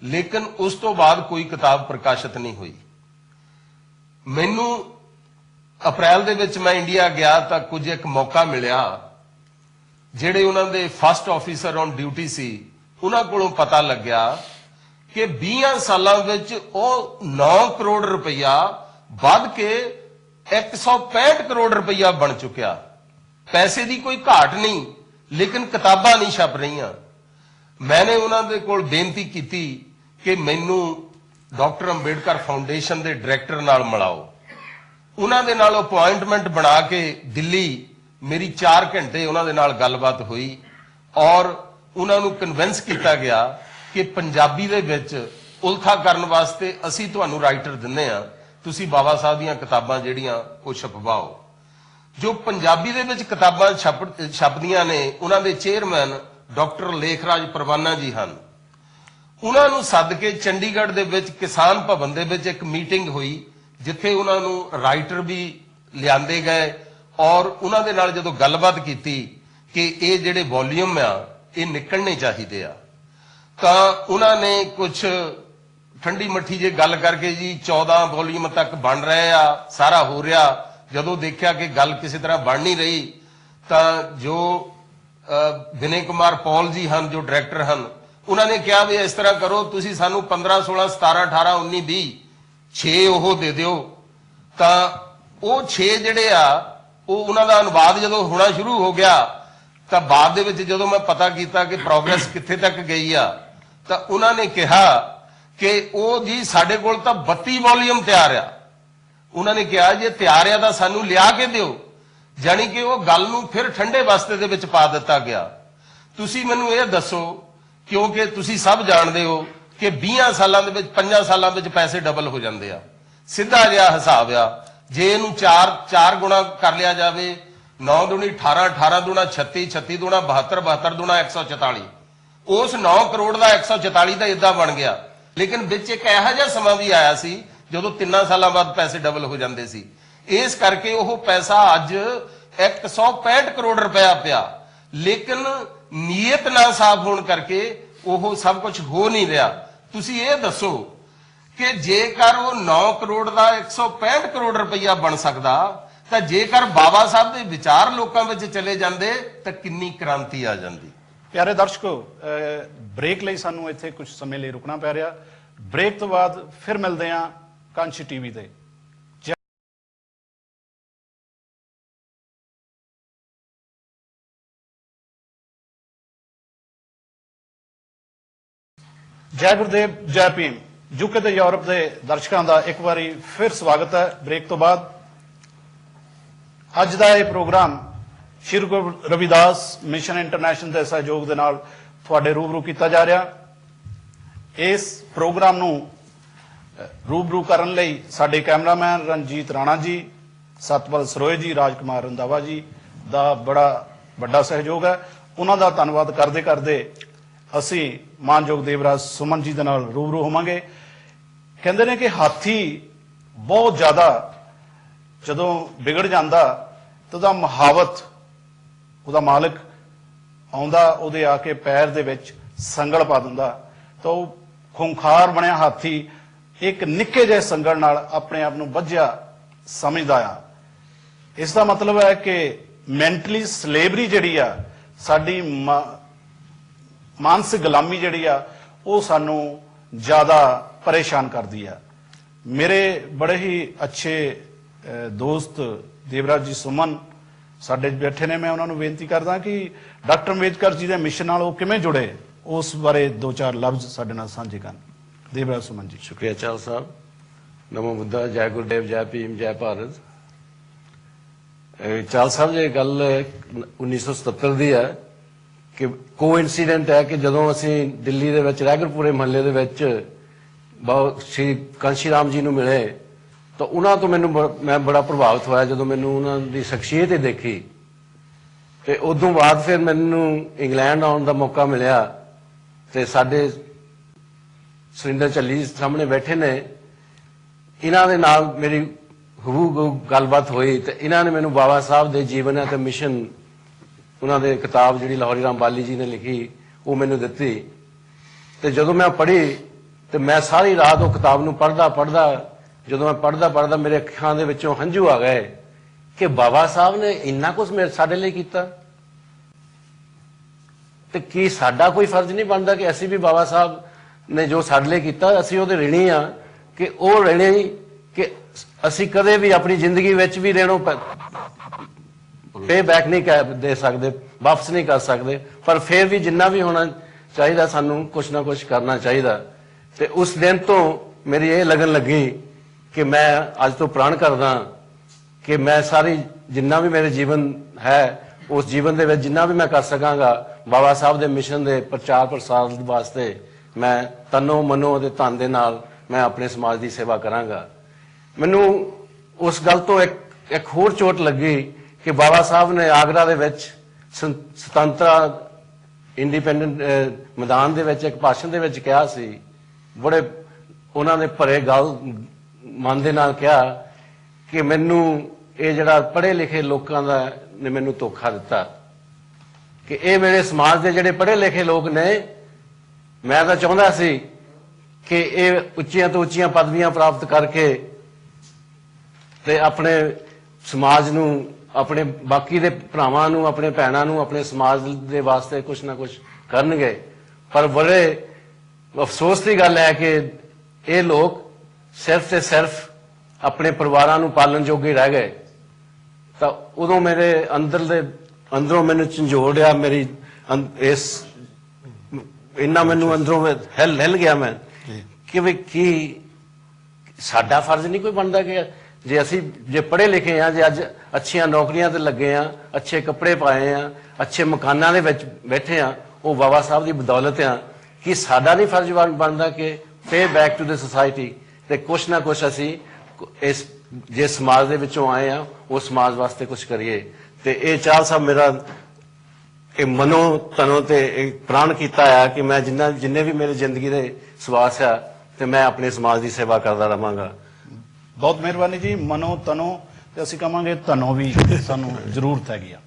ਲੇਕਿਨ ਉਸ ਤੋਂ ਬਾਅਦ ਕੋਈ ਕਿਤਾਬ ਪ੍ਰਕਾਸ਼ਿਤ ਨਹੀਂ ਹੋਈ। ਮੈਨੂੰ ਅਪ੍ਰੈਲ ਦੇ ਵਿੱਚ ਮੈਂ ਇੰਡੀਆ ਗਿਆ ਤਾਂ ਕੁਝ ਇੱਕ ਮੌਕਾ ਮਿਲਿਆ, ਜਿਹੜੇ ਉਹਨਾਂ ਦੇ ਫਸਟ ਆਫੀਸਰ ਔਨ ਡਿਊਟੀ ਸੀ, ਉਹਨਾਂ ਕੋਲੋਂ ਪਤਾ ਲੱਗਿਆ ਕਿ 20 ਸਾਲਾਂ ਵਿੱਚ ਉਹ 9 ਕਰੋੜ ਰੁਪਈਆ ਵੱਧ ਕੇ 165 ਕਰੋੜ ਰੁਪਈਆ ਬਣ ਚੁੱਕਿਆ। ਪੈਸੇ ਦੀ ਕੋਈ ਘਾਟ ਨਹੀਂ, ਲੇਕਿਨ ਕਿਤਾਬਾਂ ਨਹੀਂ ਛਪ ਰਹੀਆਂ। ਮੈਨੇ ਉਹਨਾਂ ਦੇ ਕੋਲ ਬੇਨਤੀ ਕੀਤੀ ਕਿ ਮੈਨੂੰ ਡਾਕਟਰ ਅੰਬੇਡਕਰ ਫਾਊਂਡੇਸ਼ਨ ਦੇ ਡਾਇਰੈਕਟਰ ਨਾਲ ਮਿਲਾਓ। ਉਹਨਾਂ ਦੇ ਨਾਲ ਅਪਾਇੰਟਮੈਂਟ ਬਣਾ ਕੇ ਦਿੱਲੀ ਮੇਰੀ 4 ਘੰਟੇ ਉਹਨਾਂ ਦੇ ਨਾਲ ਗੱਲਬਾਤ ਹੋਈ ਔਰ ਉਹਨਾਂ ਨੂੰ ਕਨਵਿੰਸ ਕੀਤਾ ਗਿਆ ਕਿ ਪੰਜਾਬੀ ਦੇ ਵਿੱਚ ਉਲਥਾ ਕਰਨ ਵਾਸਤੇ ਅਸੀਂ ਤੁਹਾਨੂੰ ਰਾਈਟਰ ਦਿੰਦੇ ਆ, ਤੁਸੀਂ ਬਾਬਾ ਸਾਹਿਬ ਦੀਆਂ ਕਿਤਾਬਾਂ ਜਿਹੜੀਆਂ ਉਹ ਛਪਵਾਓ। ਜੋ ਪੰਜਾਬੀ ਦੇ ਵਿੱਚ ਕਿਤਾਬਾਂ ਛਪਦੀਆਂ ਨੇ, ਉਹਨਾਂ ਦੇ ਚੇਅਰਮੈਨ ਡਾਕਟਰ ਲੇਖਰਾਜ ਪਰਵਾਨਾ ਜੀ ਹਨ। ਉਹਨਾਂ ਨੂੰ ਸੱਦ ਕੇ ਚੰਡੀਗੜ੍ਹ ਦੇ ਵਿੱਚ ਕਿਸਾਨ ਭਵਨ ਦੇ ਵਿੱਚ ਇੱਕ ਮੀਟਿੰਗ ਹੋਈ, ਜਿੱਥੇ ਉਹਨਾਂ ਨੂੰ ਰਾਈਟਰ ਵੀ ਲਿਆਂਦੇ ਗਏ ਔਰ ਉਹਨਾਂ ਦੇ ਨਾਲ ਜਦੋਂ ਗੱਲਬਾਤ ਕੀਤੀ ਕਿ ਇਹ ਜਿਹੜੇ ਵੋਲੀਅਮ ਆ ਇਹ ਨਿਕਲਣੇ ਚਾਹੀਦੇ ਆ, ਤਾਂ ਉਹਨਾਂ ਨੇ ਕੁਝ ਠੰਡੀ ਮੱਠੀ ਜੇ ਗੱਲ ਕਰਕੇ ਜੀ 14 ਵੋਲੀਅਮ ਤੱਕ ਬਣ ਰਹੇ ਆ, ਸਾਰਾ ਹੋ ਰਿਹਾ। ਜਦੋਂ ਦੇਖਿਆ ਕਿ ਗੱਲ ਕਿਸੇ ਤਰ੍ਹਾਂ ਬਣ ਨਹੀਂ ਰਹੀ ਤਾਂ ਜੋ ਵਿਨੇ ਕੁਮਾਰ ਪੌਲ ਜੀ ਹਨ, ਜੋ ਡਾਇਰੈਕਟਰ ਹਨ, ਉਹਨਾਂ ਨੇ ਕਿਹਾ ਵੀ ਇਸ ਤਰ੍ਹਾਂ ਕਰੋ, ਤੁਸੀਂ ਸਾਨੂੰ 15, 16, 17, 18, 19, 20 6 ਉਹ ਦੇ ਦਿਓ। ਤਾਂ ਉਹ 6 ਜਿਹੜੇ ਆ ਉਹ ਉਹਨਾਂ ਦਾ ਅਨੁਵਾਦ ਜਦੋਂ ਹੋਣਾ ਸ਼ੁਰੂ ਹੋ ਗਿਆ ਤਾਂ ਬਾਅਦ ਦੇ ਵਿੱਚ ਜਦੋਂ ਮੈਂ ਪਤਾ ਕੀਤਾ ਕਿ ਪ੍ਰੋਗਰੈਸ ਕਿੱਥੇ ਤੱਕ ਗਈ ਆ ਤਾਂ ਉਹਨਾਂ ਨੇ ਕਿਹਾ ਕਿ ਉਹ ਜੀ ਸਾਡੇ ਕੋਲ ਤਾਂ 32 ਵੋਲੀਅਮ ਤਿਆਰ ਆ। ਉਹਨਾਂ ਨੇ ਕਿਹਾ ਜੇ ਤਿਆਰ ਆ ਤਾਂ ਸਾਨੂੰ ਲਿਆ ਕੇ ਦਿਓ। ਜਾਣੀ ਕਿ ਉਹ ਗੱਲ ਨੂੰ ਫਿਰ ਠੰਡੇ ਬਸਤੇ ਦੇ ਵਿੱਚ ਪਾ ਦਿੱਤਾ ਗਿਆ। ਤੁਸੀਂ ਮੈਨੂੰ ਇਹ ਦੱਸੋ, ਕਿਉਂਕਿ ਤੁਸੀਂ ਸਭ ਜਾਣਦੇ ਹੋ ਕਿ 20 ਸਾਲਾਂ ਦੇ ਵਿੱਚ 5 ਸਾਲਾਂ ਵਿੱਚ ਪੈਸੇ ਡਬਲ ਹੋ ਜਾਂਦੇ ਆ। ਸਿੱਧਾ ਜਿਹਾ ਹਿਸਾਬ ਆ, ਜੇ ਇਹਨੂੰ 4 ਗੁਣਾ ਕਰ ਲਿਆ ਜਾਵੇ, 9 ਦੂਣੀ 18, 18 ਦੂਣਾ 36, 36 ਦੂਣਾ 72, 72 ਦੂਣਾ 144, ਉਸ 9 ਕਰੋੜ ਦਾ 144 ਦਾ ਇਦਾਂ ਬਣ ਗਿਆ। ਲੇਕਿਨ ਵਿੱਚ ਇੱਕ ਇਹੋ ਜਿਹਾ ਸਮਾਂ ਵੀ ਆਇਆ ਸੀ ਜਦੋਂ 3 ਸਾਲਾਂ ਬਾਅਦ ਪੈਸੇ ਡਬਲ ਹੋ ਜਾਂਦੇ ਸੀ। ਇਸ ਕਰਕੇ ਉਹ ਪੈਸਾ ਅੱਜ 165 ਕਰੋੜ ਰੁਪਇਆ ਪਿਆ, ਲੇਕਿਨ ਨੀਅਤ ਨਾ ਸਾਫ਼ ਹੋਣ ਕਰਕੇ ਉਹ ਸਭ ਕੁਝ ਹੋ ਨਹੀਂ ਰਿਹਾ। ਤੁਸੀਂ ਇਹ ਦੱਸੋ ਕਿ ਜੇਕਰ ਉਹ 9 ਕਰੋੜ ਦਾ 165 ਕਰੋੜ ਰੁਪਇਆ ਬਣ ਸਕਦਾ ਤਾਂ ਜੇਕਰ ਬਾਬਾ ਸਾਹਿਬ ਦੇ ਵਿਚਾਰ ਲੋਕਾਂ ਵਿੱਚ ਚਲੇ ਜਾਂਦੇ ਤਾਂ ਕਿੰਨੀ ਕ੍ਰਾਂਤੀ ਆ ਜਾਂਦੀ। ਪਿਆਰੇ ਦਰਸ਼ਕੋ, ਬ੍ਰੇਕ ਲਈ ਸਾਨੂੰ ਇੱਥੇ ਕੁਝ ਸਮੇਂ ਲਈ ਰੁਕਣਾ ਪੈ ਰਿਹਾ। ਬ੍ਰੇਕ ਤੋਂ ਬਾਅਦ ਫਿਰ ਮਿਲਦੇ ਹਾਂ ਕਾਂਸ਼ੀ ਟੀਵੀ ਤੇ। ਜੈ ਗੁਰਦੇਵ, ਜੈ ਭੀਮ। ਯੂਕੇ ਤੇ ਯੂਰਪ ਦੇ ਦਰਸ਼ਕਾਂ ਦਾ ਇੱਕ ਵਾਰੀ ਫਿਰ ਸਵਾਗਤ ਹੈ ਬ੍ਰੇਕ ਤੋਂ ਬਾਅਦ। ਅੱਜ ਦਾ ਇਹ ਪ੍ਰੋਗਰਾਮ ਸ਼੍ਰੀ ਗੁਰੂ ਰਵਿਦਾਸ ਮਿਸ਼ਨ ਇੰਟਰਨੈਸ਼ਨਲ ਦੇ ਸਹਿਯੋਗ ਦੇ ਨਾਲ ਤੁਹਾਡੇ ਰੂਬਰੂ ਕੀਤਾ ਜਾ ਰਿਹਾ। ਇਸ ਪ੍ਰੋਗਰਾਮ ਨੂੰ ਰੂਬਰੂ ਕਰਨ ਲਈ ਸਾਡੇ ਕੈਮਰਾਮੈਨ ਰਣਜੀਤ ਰਾਣਾ ਜੀ, ਸਤਪਾਲ ਸਰੋਏ ਜੀ, ਰਾਜਕੁਮਾਰ ਰੰਧਾਵਾ ਜੀ ਦਾ ਬੜਾ ਵੱਡਾ ਸਹਿਯੋਗ ਹੈ। ਉਹਨਾਂ ਦਾ ਧੰਨਵਾਦ ਕਰਦੇ ਕਰਦੇ ਅਸੀਂ ਮਾਨਯੋਗ ਦੇਵਰਾਜ ਸੁਮਨ ਜੀ ਦੇ ਨਾਲ ਰੂਬਰੂ ਹੋਵਾਂਗੇ। ਕਹਿੰਦੇ ਨੇ ਕਿ ਹਾਥੀ ਬਹੁਤ ਜ਼ਿਆਦਾ ਜਦੋਂ ਵਿਗੜ ਜਾਂਦਾ ਤਾਂ ਉਹਦਾ ਮੁਹਾਵਤ ਉਹਦਾ ਮਾਲਕ ਆਉਂਦਾ, ਉਹਦੇ ਆ ਕੇ ਪੈਰ ਦੇ ਵਿੱਚ ਸੰਗਲ ਪਾ ਦਿੰਦਾ ਤਾਂ ਉਹ ਖੁੰਖਾਰ ਬਣਿਆ ਹਾਥੀ ਇੱਕ ਨਿੱਕੇ ਜਿਹੇ ਸੰਗਲ ਨਾਲ ਆਪਣੇ ਆਪ ਨੂੰ ਵੱਝਿਆ ਸਮਝਦਾ ਆ। ਇਸ ਦਾ ਮਤਲਬ ਹੈ ਕਿ ਮੈਂਟਲੀ ਸਲੇਵਰੀ ਜਿਹੜੀ ਆ, ਸਾਡੀ ਮਾਨਸਿਕ ਗੁਲਾਮੀ ਜਿਹੜੀ ਆ, ਉਹ ਸਾਨੂੰ ਜ਼ਿਆਦਾ ਪਰੇਸ਼ਾਨ ਕਰਦੀ ਆ। ਮੇਰੇ ਬੜੇ ਹੀ ਅੱਛੇ ਦੋਸਤ ਦੇਵਰਾਜ ਜੀ ਸੁਮਨ ਸਾਡੇ ਬੈਠੇ ਨੇ, ਮੈਂ ਉਹਨਾਂ ਨੂੰ ਬੇਨਤੀ ਕਰਦਾ ਕਿ ਡਾਕਟਰ ਅੰਬੇਦਕਰ ਜੀ ਦੇ ਮਿਸ਼ਨ ਨਾਲ ਉਹ ਕਿਵੇਂ ਜੁੜੇ, ਉਸ ਬਾਰੇ 2-4 ਲਫ਼ਜ਼ ਸਾਡੇ ਨਾਲ ਸਾਂਝੇ ਕਰਨ। ਦੇਵਰਾਜ ਸੁਮਨ ਜੀ। ਸ਼ੁਕਰੀਆ ਚਾਲ ਸਾਹਿਬ। ਨਮੋ ਬੁੱਧਾ, ਜੈ ਗੁਰਦੇਵ, ਜੈ ਭੀਮ, ਜੈ ਭਾਰਤ। ਚਾਲ ਸਾਹਿਬ, ਇਹ ਗੱਲ 1977 ਦੀ ਹੈ ਕਿ ਕੋਇਨਸੀਡੈਂਟ ਹੈ ਕਿ ਜਦੋਂ ਅਸੀਂ ਦਿੱਲੀ ਦੇ ਵਿੱਚ ਰੈਗਰਪੁਰੇ ਮਹੱਲੇ ਦੇ ਵਿੱਚ ਸ਼੍ਰੀ ਕਾਂਸ਼ੀ ਰਾਮ ਜੀ ਨੂੰ ਮਿਲੇ ਤਾਂ ਉਹਨਾਂ ਤੋਂ ਮੈਂ ਬੜਾ ਪ੍ਰਭਾਵਿਤ ਹੋਇਆ ਜਦੋਂ ਮੈਨੂੰ ਉਹਨਾਂ ਦੀ ਸ਼ਖਸੀਅਤ ਹੀ ਦੇਖੀ। ਤੇ ਉਦੋਂ ਬਾਅਦ ਫਿਰ ਮੈਨੂੰ ਇੰਗਲੈਂਡ ਆਉਣ ਦਾ ਮੌਕਾ ਮਿਲਿਆ ਤੇ ਸਾਡੇ ਸੁਰਿੰਦਰ ਝੱਲੀ ਸਾਹਮਣੇ ਬੈਠੇ ਨੇ, ਇਹਨਾਂ ਦੇ ਨਾਲ ਮੇਰੀ ਹੂਬਹੂ ਗੱਲਬਾਤ ਹੋਈ ਤੇ ਇਹਨਾਂ ਨੇ ਮੈਨੂੰ ਬਾਬਾ ਸਾਹਿਬ ਦੇ ਜੀਵਨ ਅਤੇ ਮਿਸ਼ਨ, ਉਹਨਾਂ ਦੇ ਕਿਤਾਬ ਜਿਹੜੀ ਲਾਹੌਰੀ ਰਾਮ ਬਾਲੀ ਜੀ ਨੇ ਲਿਖੀ, ਉਹ ਮੈਨੂੰ ਦਿੱਤੀ। ਤੇ ਜਦੋਂ ਮੈਂ ਪੜ੍ਹੀ ਤੇ ਮੈਂ ਸਾਰੀ ਰਾਤ ਉਹ ਕਿਤਾਬ ਨੂੰ ਪੜ੍ਹਦਾ ਜਦੋਂ ਮੈਂ ਪੜ੍ਹਦਾ ਮੇਰੇ ਅੱਖਾਂ ਦੇ ਵਿੱਚੋਂ ਹੰਝੂ ਆ ਗਏ ਕਿ ਬਾਬਾ ਸਾਹਿਬ ਨੇ ਇੰਨਾ ਕੁਝ ਸਾਡੇ ਲਈ ਕੀਤਾ ਤੇ ਕੀ ਸਾਡਾ ਕੋਈ ਫਰਜ਼ ਨਹੀਂ ਬਣਦਾ ਕਿ ਅਸੀਂ ਵੀ ਬਾਬਾ ਸਾਹਿਬ ਨੇ ਜੋ ਸਾਡੇ ਲਈ ਕੀਤਾ ਅਸੀਂ ਉਹਦੇ ਰਿਣੀ ਆ, ਕਿ ਉਹ ਰਿਣੀ ਕਿ ਅਸੀਂ ਕਦੇ ਵੀ ਆਪਣੀ ਜ਼ਿੰਦਗੀ ਵਿੱਚ ਵੀ ਰਹਿਣੋਂ ਪੇ ਬੈਕ ਨਹੀਂ ਦੇ ਸਕਦੇ, ਵਾਪਸ ਨਹੀਂ ਕਰ ਸਕਦੇ, ਪਰ ਫਿਰ ਵੀ ਜਿੰਨਾ ਵੀ ਹੋਣਾ ਚਾਹੀਦਾ ਸਾਨੂੰ ਕੁਛ ਨਾ ਕੁਛ ਕਰਨਾ ਚਾਹੀਦਾ। ਤੇ ਉਸ ਦਿਨ ਤੋਂ ਮੇਰੀ ਇਹ ਲਗਨ ਲੱਗੀ ਕਿ ਮੈਂ ਅੱਜ ਤੋਂ ਪ੍ਰਣ ਕਰਦਾ ਕਿ ਮੈਂ ਸਾਰੀ ਜਿੰਨਾ ਵੀ ਮੇਰੇ ਜੀਵਨ ਹੈ ਉਸ ਜੀਵਨ ਦੇ ਵਿੱਚ ਜਿੰਨਾ ਵੀ ਮੈਂ ਕਰ ਸਕਾਂਗਾ ਬਾਬਾ ਸਾਹਿਬ ਦੇ ਮਿਸ਼ਨ ਦੇ ਪ੍ਰਚਾਰ ਪ੍ਰਸਾਰ ਵਾਸਤੇ ਮੈਂ ਤਨੋ ਮਨੋ ਅਤੇ ਧਨ ਦੇ ਨਾਲ ਮੈਂ ਆਪਣੇ ਸਮਾਜ ਦੀ ਸੇਵਾ ਕਰਾਂਗਾ। ਮੈਨੂੰ ਉਸ ਗੱਲ ਤੋਂ ਇੱਕ ਹੋਰ ਚੋਟ ਲੱਗੀ ਕਿ ਬਾਬਾ ਸਾਹਿਬ ਨੇ ਆਗਰਾ ਦੇ ਵਿੱਚ ਸੁਤੰਤਰਤਾ ਇੰਡੀਪੈਂਡੈਂਟ ਮੈਦਾਨ ਦੇ ਵਿੱਚ ਇੱਕ ਭਾਸ਼ਣ ਦੇ ਵਿੱਚ ਕਿਹਾ ਸੀ, ਬੜੇ ਉਹਨਾਂ ਨੇ ਭਰੇ ਗੱਲ ਮਨ ਦੇ ਨਾਲ ਕਿਹਾ ਕਿ ਮੈਨੂੰ ਇਹ ਜਿਹੜਾ ਪੜ੍ਹੇ ਲਿਖੇ ਲੋਕਾਂ ਦਾ ਨੇ ਮੈਨੂੰ ਧੋਖਾ ਦਿੱਤਾ, ਕਿ ਇਹ ਮੇਰੇ ਸਮਾਜ ਦੇ ਜਿਹੜੇ ਪੜ੍ਹੇ ਲਿਖੇ ਲੋਕ ਨੇ, ਮੈਂ ਤਾਂ ਚਾਹੁੰਦਾ ਸੀ ਕਿ ਇਹ ਉੱਚੀਆਂ ਤੋਂ ਉੱਚੀਆਂ ਪਦਵੀਆਂ ਪ੍ਰਾਪਤ ਕਰਕੇ ਤੇ ਆਪਣੇ ਸਮਾਜ ਨੂੰ, ਆਪਣੇ ਬਾਕੀ ਦੇ ਭਰਾਵਾਂ ਨੂੰ, ਆਪਣੇ ਭੈਣਾਂ ਨੂੰ, ਆਪਣੇ ਸਮਾਜ ਦੇ ਵਾਸਤੇ ਕੁਛ ਨਾ ਕੁਛ ਕਰਨਗੇ। ਪਰ ਬੜੇ ਅਫਸੋਸ ਦੀ ਗੱਲ ਹੈ ਕਿ ਇਹ ਲੋਕ ਸਿਰਫ ਤੇ ਸਿਰਫ ਆਪਣੇ ਪਰਿਵਾਰਾਂ ਨੂੰ ਪਾਲਣ ਜੋਗੇ ਰਹਿ ਗਏ। ਤਾਂ ਉਦੋਂ ਮੇਰੇ ਅੰਦਰੋਂ ਮੈਨੂੰ ਝੰਜੋੜਿਆ, ਮੇਰੀ ਇਸ ਇੰਨਾ ਮੈਨੂੰ ਅੰਦਰੋਂ ਹਿੱਲ ਗਿਆ ਮੈਂ ਕਿ ਵੀ ਕੀ ਸਾਡਾ ਫਰਜ਼ ਨਹੀਂ ਕੋਈ ਬਣਦਾ ਕਿ ਜੇ ਅਸੀਂ ਜੇ ਪੜ੍ਹੇ ਲਿਖੇ ਆ, ਜੇ ਅੱਜ ਅੱਛੀਆਂ ਨੌਕਰੀਆਂ ਤੇ ਲੱਗੇ ਆ, ਅੱਛੇ ਕੱਪੜੇ ਪਾਏ ਆ, ਅੱਛੇ ਮਕਾਨਾਂ ਦੇ ਵਿੱਚ ਬੈਠੇ ਆ, ਉਹ ਬਾਬਾ ਸਾਹਿਬ ਦੀ ਬਦੌਲਤ ਆ, ਕਿ ਸਾਡਾ ਨਹੀਂ ਫਰਜ਼ ਬਣਦਾ ਕਿ ਪੇ ਬੈਕ ਟੂ ਦ ਸੋਸਾਇਟੀ ਤੇ ਕੁਛ ਨਾ ਕੁਛ ਅਸੀਂ ਇਸ ਜੇ ਸਮਾਜ ਦੇ ਵਿੱਚੋਂ ਆਏ ਆ ਉਹ ਸਮਾਜ ਵਾਸਤੇ ਕੁਛ ਕਰੀਏ। ਤੇ ਇਹ ਚਾਲ ਸਾਹਿਬ ਮੇਰਾ ਇਹ ਮਨੋ ਤਨੋ ਤੇ ਇਹ ਪ੍ਰਾਣ ਕੀਤਾ ਆ ਕਿ ਮੈਂ ਜਿੰਨੇ ਵੀ ਮੇਰੇ ਜ਼ਿੰਦਗੀ ਦੇ ਸਵਾਸ ਆ ਤੇ ਮੈਂ ਆਪਣੇ ਸਮਾਜ ਦੀ ਸੇਵਾ ਕਰਦਾ ਰਹਾਂਗਾ। ਬਹੁਤ ਮਿਹਰਬਾਨੀ ਜੀ। ਮਨੋ ਤਨੋ ਤੇ ਅਸੀਂ ਕਹਾਂਗੇ ਧਨੋ ਵੀ ਸਾਨੂੰ ਜ਼ਰੂਰਤ ਹੈਗੀ ਆ।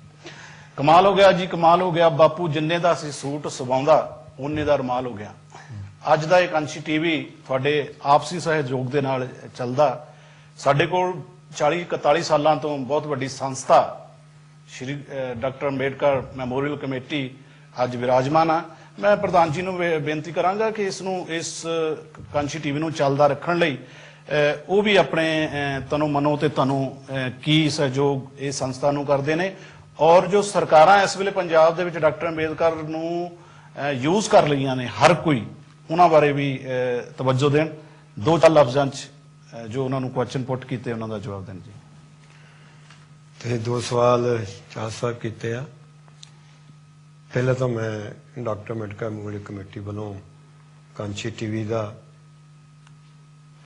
ਕਮਾਲ ਹੋ ਗਿਆ ਜੀ, ਕਮਾਲ ਹੋ ਗਿਆ। ਬਾਪੂ ਜਿੰਨੇ ਦਾ ਅਸੀਂ ਸੂਟ ਸਵਾਉਂਦਾ ਉਹਨੇ ਦਾ ਰਮਾਲ ਹੋ ਗਿਆ। ਅੱਜ ਦਾ ਇਹ ਕਾਂਸ਼ੀ ਟੀਵੀ ਤੁਹਾਡੇ ਆਪਸੀ ਸਹਿਯੋਗ ਦੇ ਨਾਲ ਚੱਲਦਾ। ਸਾਡੇ ਕੋਲ 40-41 ਸਾਲਾਂ ਤੋਂ ਬਹੁਤ ਵੱਡੀ ਸੰਸਥਾ ਸ਼੍ਰੀ ਡਾਕਟਰ ਅੰਬੇਡਕਰ ਮੈਮੋਰੀਅਲ ਕਮੇਟੀ ਅੱਜ ਵਿਰਾਜਮਾਨ ਆ। ਮੈਂ ਪ੍ਰਧਾਨ ਜੀ ਨੂੰ ਬੇਨਤੀ ਕਰਾਂਗਾ ਕਿ ਇਸ ਕਾਂਸ਼ੀ ਟੀਵੀ ਨੂੰ ਚੱਲਦਾ ਰੱਖਣ ਲਈ ਉਹ ਵੀ ਆਪਣੇ ਤਨੋ ਮਨੋ ਤੇ ਤੁਹਾਨੂੰ ਕੀ ਸਹਿਯੋਗ ਇਹ ਸੰਸਥਾ ਨੂੰ ਕਰਦੇ ਨੇ, ਔਰ ਜੋ ਸਰਕਾਰਾਂ ਇਸ ਵੇਲੇ ਪੰਜਾਬ ਦੇ ਵਿੱਚ ਡਾਕਟਰ ਅੰਬੇਦਕਰ ਨੂੰ ਯੂਜ਼ ਕਰ ਲਈਆਂ ਨੇ ਹਰ ਕੋਈ, ਉਹਨਾਂ ਬਾਰੇ ਵੀ ਤਵੱਜੋ ਦੇਣ। 2-4 ਲਫ਼ਜ਼ਾਂ 'ਚ ਜੋ ਉਹਨਾਂ ਨੂੰ ਕੁਐਸਚਨ ਪੁੱਟ ਕੀਤੇ ਉਹਨਾਂ ਦਾ ਜਵਾਬ ਦੇਣ ਜੀ। ਤੇ 2 ਸਵਾਲ ਚਾਰ ਸਾਹਿਬ ਕੀਤੇ ਆ। ਪਹਿਲਾਂ ਤਾਂ ਮੈਂ ਡਾਕਟਰ ਅੰਬੇਡਕਰ ਮੈਮੋਰੀਅਲ ਕਮੇਟੀ ਵੱਲੋਂ ਕਾਂਸ਼ੀ ਟੀਵੀ ਦਾ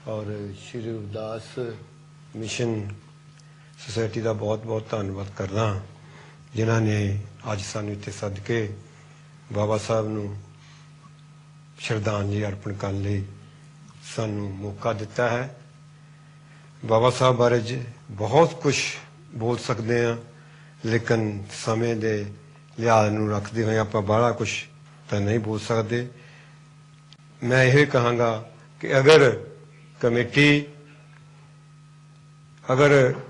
ਔਰ ਸ਼੍ਰੀ ਰਵਿਦਾਸ ਮਿਸ਼ਨ ਸੁਸਾਇਟੀ ਦਾ ਬਹੁਤ-ਬਹੁਤ ਧੰਨਵਾਦ ਕਰਦਾ, ਜਿਨ੍ਹਾਂ ਨੇ ਅੱਜ ਸਾਨੂੰ ਇੱਥੇ ਸੱਦ ਕੇ ਬਾਬਾ ਸਾਹਿਬ ਨੂੰ ਸ਼ਰਧਾਂਜਲੀ ਅਰਪਣ ਕਰਨ ਲਈ ਸਾਨੂੰ ਮੌਕਾ ਦਿੱਤਾ ਹੈ। ਬਾਬਾ ਸਾਹਿਬ ਬਾਰੇ ਬਹੁਤ ਕੁਝ ਬੋਲ ਸਕਦੇ ਹਾਂ, ਲੇਕਿਨ ਸਮੇਂ ਦੇ ਲਿਹਾਜ਼ ਨੂੰ ਰੱਖਦੇ ਹੋਏ ਆਪਾਂ ਬਾਹਲਾ ਕੁਝ ਤਾਂ ਨਹੀਂ ਬੋਲ ਸਕਦੇ। ਮੈਂ ਇਹ ਕਹਾਂਗਾ ਕਿ ਅਗਰ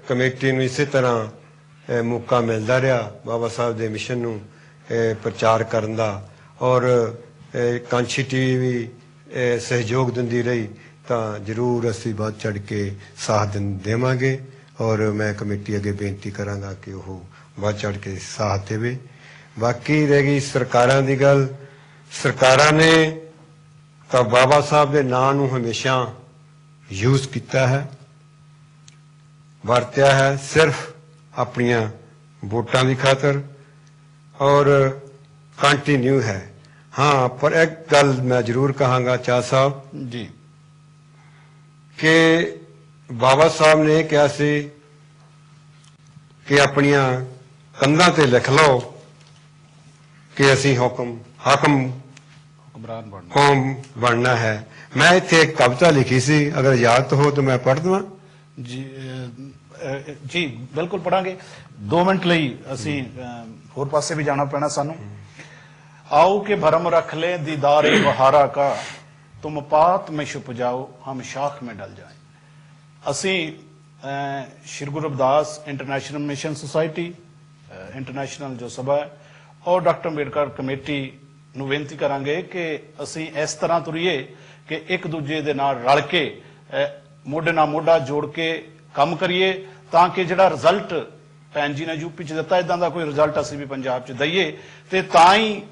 ਕਮੇਟੀ ਨੂੰ ਇਸੇ ਤਰ੍ਹਾਂ ਮੌਕਾ ਮਿਲਦਾ ਰਿਹਾ ਬਾਬਾ ਸਾਹਿਬ ਦੇ ਮਿਸ਼ਨ ਨੂੰ ਪ੍ਰਚਾਰ ਕਰਨ ਦਾ, ਔਰ ਕਾਂਛੀ ਟੀਵੀ ਵੀ ਸਹਿਯੋਗ ਦਿੰਦੀ ਰਹੀ, ਤਾਂ ਜ਼ਰੂਰ ਅਸੀਂ ਵੱਧ ਚੜ੍ਹ ਕੇ ਸਾਥ ਦੇਵਾਂਗੇ। ਔਰ ਮੈਂ ਕਮੇਟੀ ਅੱਗੇ ਬੇਨਤੀ ਕਰਾਂਗਾ ਕਿ ਉਹ ਵੱਧ ਚੜ੍ਹ ਕੇ ਸਾਥ ਦੇਵੇ। ਬਾਕੀ ਰਹਿ ਗਈ ਸਰਕਾਰਾਂ ਦੀ ਗੱਲ, ਸਰਕਾਰਾਂ ਨੇ ਤਾਂ ਬਾਬਾ ਸਾਹਿਬ ਦੇ ਨਾਂ ਨੂੰ ਹਮੇਸ਼ਾ ਯੂਜ਼ ਕੀਤਾ ਹੈ, ਵਰਤਿਆ ਹੈ ਸਿਰਫ ਆਪਣੀਆਂ ਵੋਟਾਂ ਦੀ ਖਾਤਰ, ਔਰ ਕੰਟੀਨਿਊ ਹੈ। ਹਾਂ, ਪਰ ਇੱਕ ਗੱਲ ਮੈਂ ਜ਼ਰੂਰ ਕਹਾਂਗਾ ਚਾਹ ਸਾਹਿਬ ਜੀ ਕਿ ਬਾਬਾ ਸਾਹਿਬ ਨੇ ਇਹ ਕਿਹਾ ਸੀ ਕਿ ਆਪਣੀਆਂ ਕੰਧਾਂ ਤੇ ਲਿਖ ਲਓ ਕਿ ਅਸੀਂ ਹੁਕਮਰਾਨ ਬਣਨਾ। ਕੌਮ ਬਣਨਾ ਹੈ। ਮੈਂ ਇੱਥੇ ਇੱਕ ਕਵਿਤਾ ਲਿਖੀ ਸੀ, ਅਗਰ ਯਾਦ ਹੋ ਤਾਂ ਮੈਂ ਪੜ੍ਹ ਦੇਵਾਂ। ਜੀ ਬਿਲਕੁਲ ਪੜਾਂਗੇ। 2 ਮਿੰਟ ਲਈ ਅਸੀਂ ਹੋਰ ਪਾਸੇ ਵੀ ਜਾਣਾ ਪੈਣਾ ਸਾਨੂੰ। आओ के भरम रख ले दीदारे बहारा का, तुम पात में छुप जाओ हम शाख में डल जाएं। ਅਸੀਂ Shri Guru Ravidas international mission society international ਜੋ ਸਭਾ ਹੈ ਔਰ ਡਾਕਟਰ ਅੰਬੇਡਕਰ ਕਮੇਟੀ ਨੂੰ ਬੇਨਤੀ ਕਰਾਂਗੇ ਕਿ ਅਸੀਂ ਇਸ ਤਰ੍ਹਾਂ ਤੁਰੀਏ ਕਿ ਇੱਕ ਦੂਜੇ ਦੇ ਨਾਲ ਰਲ ਕੇ ਮੋਢੇ ਨਾਲ ਮੋਢਾ ਜੋੜ ਕੇ ਕੰਮ ਕਰੀਏ, ਤਾਂ ਕਿ ਜਿਹੜਾ ਰਿਜ਼ਲਟ ਭੈਣ ਜੀ ਨੇ ਯੂਪੀ 'ਚ ਦਿੱਤਾ, ਇਦਾਂ ਦਾ ਕੋਈ ਰਿਜ਼ਲਟ ਅਸੀਂ ਵੀ ਪੰਜਾਬ 'ਚ ਦਈਏ, ਤੇ ਤਾਂ ਹੀ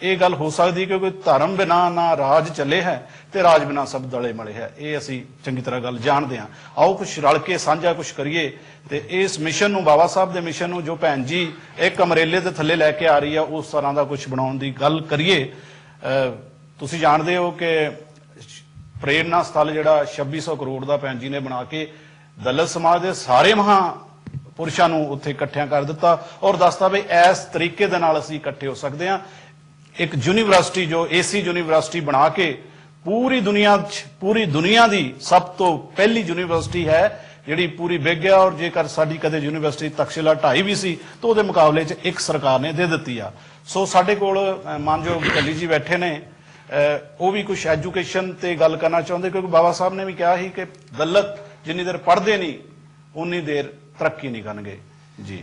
ਇਹ ਗੱਲ ਹੋ ਸਕਦੀ ਕਿ ਕੋਈ ਧਰਮ ਬਿਨਾ ਨਾ ਰਾਜ ਚੱਲੇ ਹੈ ਤੇ ਰਾਜ ਬਿਨਾ ਸਭ ਦਲੇ ਮਲੇ ਹੈ। ਇਹ ਅਸੀਂ ਚੰਗੀ ਤਰ੍ਹਾਂ ਗੱਲ ਜਾਣਦੇ ਹਾਂ। ਆਓ ਕੁਛ ਰਲ ਕੇ ਸਾਂਝਾ ਕੁਛ ਕਰੀਏ ਤੇ ਇਸ ਮਿਸ਼ਨ ਨੂੰ, ਬਾਬਾ ਸਾਹਿਬ ਦੇ ਮਿਸ਼ਨ ਨੂੰ, ਜੋ ਭੈਣ ਜੀ ਇੱਕ ਅਮਰੇਲੇ ਦੇ ਥੱਲੇ ਲੈ ਕੇ ਆ ਰਹੀ ਆ, ਉਸ ਤਰ੍ਹਾਂ ਦਾ ਕੁਛ ਬਣਾਉਣ ਦੀ ਗੱਲ ਕਰੀਏ। ਤੁਸੀਂ ਜਾਣਦੇ ਹੋ ਕਿ ਪ੍ਰੇਰਨਾ ਸਥਲ ਜਿਹੜਾ 2600 ਕਰੋੜ ਦਾ ਭੈਣ ਜੀ ਨੇ ਬਣਾ ਕੇ ਦਲਿਤ ਸਮਾਜ ਦੇ ਸਾਰੇ ਪੁਰਸ਼ਾਂ ਨੂੰ ਉੱਥੇ ਇਕੱਠਿਆਂ ਕਰ ਦਿੱਤਾ ਔਰ ਦੱਸਤਾ ਵੀ ਇਸ ਤਰੀਕੇ ਦੇ ਨਾਲ ਅਸੀਂ ਇਕੱਠੇ ਹੋ ਸਕਦੇ ਹਾਂ। ਇੱਕ ਯੂਨੀਵਰਸਿਟੀ ਜੋ ਏਸੀ ਯੂਨੀਵਰਸਿਟੀ ਬਣਾ ਕੇ ਪੂਰੀ ਦੁਨੀਆ ਦੀ ਸਭ ਤੋਂ ਪਹਿਲੀ ਯੂਨੀਵਰਸਿਟੀ ਹੈ ਜਿਹੜੀ ਪੂਰੀ ਵਿਗ ਹੈ। ਔਰ ਜੇਕਰ ਸਾਡੀ ਕਦੇ ਯੂਨੀਵਰਸਿਟੀ ਤਕਸ਼ਿਲਾ 2.5 ਵੀ ਸੀ ਤਾਂ ਉਹਦੇ ਮੁਕਾਬਲੇ 'ਚ ਇੱਕ ਸਰਕਾਰ ਨੇ ਦੇ ਦਿੱਤੀ ਆ। ਸੋ ਸਾਡੇ ਕੋਲ ਮਾਨਯੋਗ ਕੱਲੀ ਜੀ ਬੈਠੇ ਨੇ, ਉਹ ਵੀ ਕੁਝ ਐਜੂਕੇਸ਼ਨ ਤੇ ਗੱਲ ਕਰਨਾ ਚਾਹੁੰਦੇ, ਕਿਉਂਕਿ ਬਾਬਾ ਸਾਹਿਬ ਨੇ ਵੀ ਕਿਹਾ ਸੀ ਕਿ ਦਲਿਤ ਜਿੰਨੀ ਦੇਰ ਪੜ੍ਹਦੇ ਨਹੀਂ ਉਨੀ ਦੇਰ ਤਰੱਕੀ ਨਹੀਂ ਕਰਨਗੇ। ਜੀ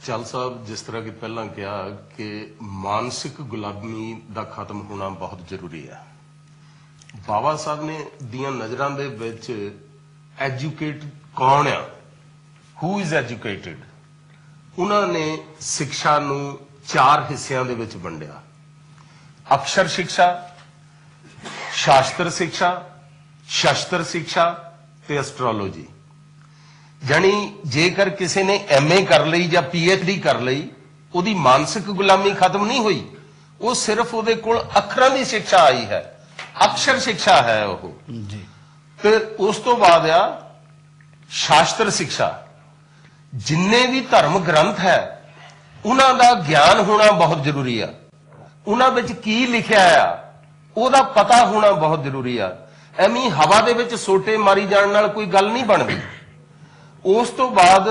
ਚਲ ਸਾਹਿਬ, ਜਿਸ ਤਰ੍ਹਾਂ ਕਿ ਪਹਿਲਾਂ ਕਿਹਾ ਕਿ ਮਾਨਸਿਕ ਗੁਲਾਮੀ ਦਾ ਖਤਮ ਹੋਣਾ ਬਹੁਤ ਜ਼ਰੂਰੀ ਹੈ। ਬਾਬਾ ਸਾਹਿਬ ਨੇ ਦੀਆਂ ਨਜ਼ਰਾਂ ਦੇ ਵਿੱਚ ਐਜੂਕੇਟ ਕੌਣ ਆ, ਹੂ ਇਜ਼ ਐਜੂਕੇਟਿਡ, ਉਹਨਾਂ ਨੇ ਸਿੱਖਿਆ ਨੂੰ 4 ਹਿੱਸਿਆਂ ਦੇ ਵਿੱਚ ਵੰਡਿਆ। ਅਕਸ਼ਰ ਸਿੱਖਿਆ, ਸ਼ਾਸਤਰ ਸਿੱਖਿਆ, ਸ਼ਸਤਰ ਸਿੱਖਿਆ ਤੇ ਐਸਟ੍ਰੋਲੋਜੀ। ਜਾਨੀ ਜੇਕਰ ਕਿਸੇ ਨੇ MA ਕਰ ਲਈ ਜਾਂ PhD ਕਰ ਲਈ, ਉਹਦੀ ਮਾਨਸਿਕ ਗੁਲਾਮੀ ਖਤਮ ਨਹੀਂ ਹੋਈ, ਉਹ ਸਿਰਫ ਉਹਦੇ ਕੋਲ ਅੱਖਰਾਂ ਦੀ ਸਿੱਖਿਆ ਆਈ ਹੈ, ਅਕਸ਼ਰ ਸਿੱਖਿਆ ਹੈ ਉਹ ਜੀ। ਤੇ ਉਸ ਤੋਂ ਬਾਅਦ ਆ ਸ਼ਾਸਤਰ ਸਿੱਖਿਆ। ਜਿੰਨੇ ਵੀ ਧਰਮ ਗ੍ਰੰਥ ਹੈ ਉਹਨਾਂ ਦਾ ਗਿਆਨ ਹੋਣਾ ਬਹੁਤ ਜ਼ਰੂਰੀ ਆ, ਉਹਨਾਂ ਵਿੱਚ ਕੀ ਲਿਖਿਆ ਆ ਉਹਦਾ ਪਤਾ ਹੋਣਾ ਬਹੁਤ ਜ਼ਰੂਰੀ ਆ। ਐਵੇਂ ਹਵਾ ਦੇ ਵਿੱਚ ਸੋਟੇ ਮਾਰੀ ਜਾਣ ਨਾਲ ਕੋਈ ਗੱਲ ਨਹੀਂ ਬਣਦੀ। ਉਸ ਤੋਂ ਬਾਅਦ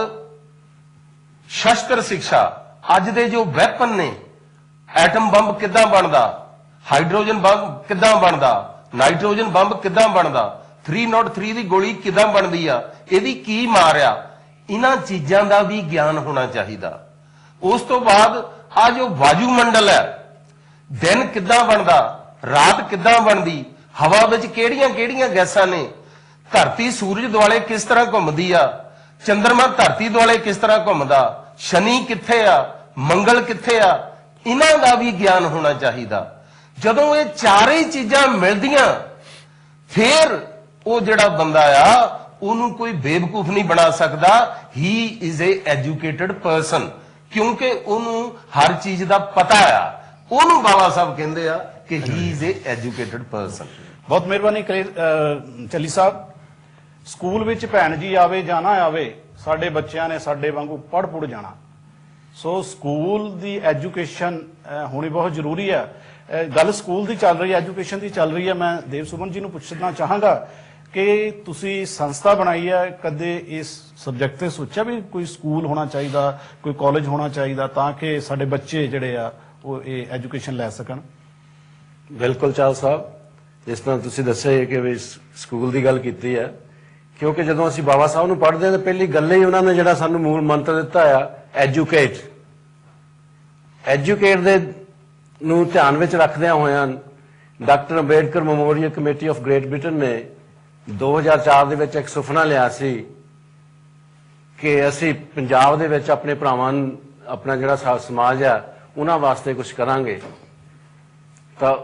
ਸ਼ਸਤਰ ਸਿੱਖਿਆ, ਅੱਜ ਦੇ ਜੋ ਵੈਪਨ ਨੇ, ਐਟਮ ਬੰਬ ਕਿੱਦਾਂ ਬਣਦਾ, ਹਾਈਡਰੋਜਨ ਬੰਬ ਕਿੱਦਾਂ ਬਣਦਾ, ਨਾਈਟ੍ਰੋਜਨ ਬੰਬ ਕਿੱਦਾਂ ਬਣਦਾ, 303 ਦੀ ਗੋਲੀ ਕਿੱਦਾਂ ਬਣਦੀ ਆ, ਇਹਦੀ ਕੀ ਮਾਰ ਆ, ਇਹਨਾਂ ਚੀਜ਼ਾਂ ਦਾ ਵੀ ਗਿਆਨ ਹੋਣਾ ਚਾਹੀਦਾ। ਉਸ ਤੋਂ ਬਾਅਦ ਆ ਜੋ ਵਾਯੂਮੰਡਲ ਹੈ, ਦਿਨ ਕਿੱਦਾਂ ਬਣਦਾ, ਰਾਤ ਕਿੱਦਾਂ ਬਣਦੀ, ਹਵਾ ਵਿੱਚ ਕਿਹੜੀਆਂ ਕਿਹੜੀਆਂ ਗੈਸਾਂ ਨੇ, ਧਰਤੀ ਸੂਰਜ ਦੁਆਲੇ ਕਿਸ ਤਰ੍ਹਾਂ ਘੁੰਮਦੀ ਆ, ਚੰਦਰਮਾ ਧਰਤੀ ਦੁਆਲੇ ਕਿਸ ਤਰ੍ਹਾਂ ਘੁੰਮਦਾ, ਸ਼ਨੀ ਕਿੱਥੇ ਆ, ਮੰਗਲ ਕਿੱਥੇ ਆ, ਇਹਨਾਂ ਦਾ ਵੀ ਗਿਆਨ ਹੋਣਾ ਚਾਹੀਦਾ। ਜਦੋਂ ਇਹ ਚਾਰੇ ਚੀਜ਼ਾਂ ਮਿਲਦੀਆਂ ਫਿਰ ਉਹ ਜਿਹੜਾ ਬੰਦਾ ਆ ਉਹਨੂੰ ਕੋਈ ਬੇਵਕੂਫ ਨਹੀਂ ਬਣਾ ਸਕਦਾ। ਹੀ ਇਜ਼ ਏ ਐਜੂਕੇਟਡ ਪਰਸਨ, ਕਿਉਂਕਿ ਉਹਨੂੰ ਹਰ ਚੀਜ਼ ਦਾ ਪਤਾ ਆ। ਉਹਨੂੰ ਬਾਬਾ ਸਾਹਿਬ ਕਹਿੰਦੇ ਆ ਕਿ ਹੀ ਇਜ਼ ਏ ਐਜੂਕੇਟਡ ਪਰਸਨ। ਬਹੁਤ ਮਿਹਰਬਾਨੀ ਚੱਲੀ ਸਾਹਿਬ। ਸਕੂਲ ਵਿੱਚ ਭੈਣ ਜੀ ਆਵੇ ਜਾਂ ਨਾ ਆਵੇ, ਸਾਡੇ ਬੱਚਿਆਂ ਨੇ ਸਾਡੇ ਵਾਂਗੂ ਪੜ੍ਹ ਪੁੜ ਜਾਣਾ। ਸੋ ਸਕੂਲ ਦੀ ਐਜੂਕੇਸ਼ਨ ਹੋਣੀ ਬਹੁਤ ਜ਼ਰੂਰੀ ਹੈ। ਗੱਲ ਸਕੂਲ ਦੀ ਚੱਲ ਰਹੀ ਹੈ, ਐਜੂਕੇਸ਼ਨ ਦੀ ਚੱਲ ਰਹੀ ਹੈ। ਮੈਂ ਦੇਵ ਸੁਮਨ ਜੀ ਨੂੰ ਪੁੱਛਣਾ ਚਾਹਾਂਗਾ ਕਿ ਤੁਸੀਂ ਸੰਸਥਾ ਬਣਾਈ ਹੈ, ਕਦੇ ਇਸ ਸਬਜੈਕਟ ਤੇ ਸੋਚਿਆ ਵੀ ਕੋਈ ਸਕੂਲ ਹੋਣਾ ਚਾਹੀਦਾ, ਕੋਈ ਕਾਲਜ ਹੋਣਾ ਚਾਹੀਦਾ ਤਾਂ ਕਿ ਸਾਡੇ ਬੱਚੇ ਜਿਹੜੇ ਆ ਉਹ ਇਹ ਐਜੂਕੇਸ਼ਨ ਲੈ ਸਕਣ? ਬਿਲਕੁਲ ਚਾਲ ਸਾਹਿਬ, ਜਿਸ ਤਰ੍ਹਾਂ ਤੁਸੀਂ ਦੱਸਿਆ ਕਿ ਵੀ ਸਕੂਲ ਦੀ ਗੱਲ ਕੀਤੀ ਹੈ, ਕਿਉਂਕਿ ਜਦੋਂ ਅਸੀਂ ਬਾਬਾ ਸਾਹਿਬ ਨੂੰ ਪੜ੍ਹਦੇ ਹਾਂ ਤਾਂ ਪਹਿਲੀ ਗੱਲ ਹੀ ਉਹਨਾਂ ਨੇ ਜਿਹੜਾ ਸਾਨੂੰ ਮੂਲ ਮੰਤਰ ਦਿੱਤਾ ਆ, ਐਜੂਕੇਟ ਦੇ ਨੂੰ ਧਿਆਨ ਵਿੱਚ ਰੱਖਦਿਆਂ ਹੋਇਆਂ doctor Ambedkar memorial committee of great Britain ਨੇ 2004 ਦੇ ਵਿੱਚ ਇੱਕ ਸੁਪਨਾ ਲਿਆ ਸੀ ਕਿ ਅਸੀਂ ਪੰਜਾਬ ਦੇ ਵਿੱਚ ਆਪਣੇ ਭਰਾਵਾਂ ਨੂੰ, ਆਪਣਾ ਜਿਹੜਾ ਸਮਾਜ ਆ ਉਹਨਾਂ ਵਾਸਤੇ ਕੁਝ ਕਰਾਂਗੇ। ਤਾਂ